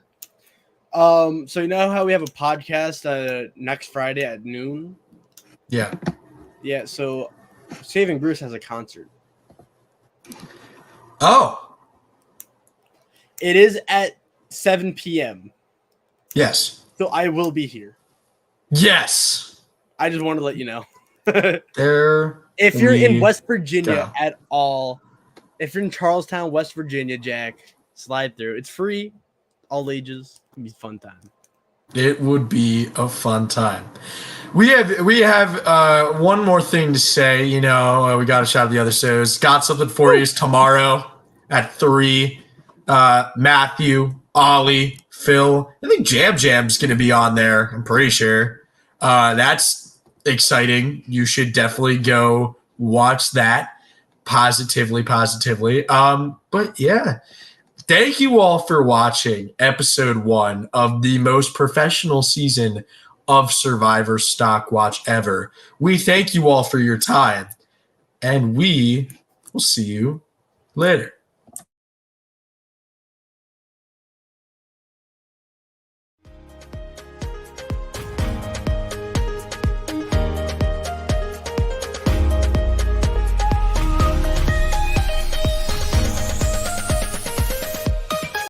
S2: So you know how we have a podcast next Friday at noon?
S1: Yeah.
S2: Yeah, so Saving Bruce has a concert.
S1: Oh.
S2: It is at 7 p.m.
S1: Yes.
S2: So I will be here.
S1: Yes.
S2: I just wanted to let you know.
S1: There.
S2: If you're
S1: we
S2: in West Virginia
S1: go.
S2: at all, if you're in Charlestown, West Virginia, Jack, slide through. It's free, all ages. It'll be a fun time.
S1: It would be a fun time. We have one more thing to say. You know, we got to shout out the other shows. Got something for you tomorrow at 3. Matthew, Ollie, Phil. I think Jam's going to be on there. I'm pretty sure. That's exciting. You should definitely go watch that. Positively. But yeah. Thank you all for watching episode 1 of the most professional season of Survivor StockWatch ever. We thank you all for your time, and we will see you later.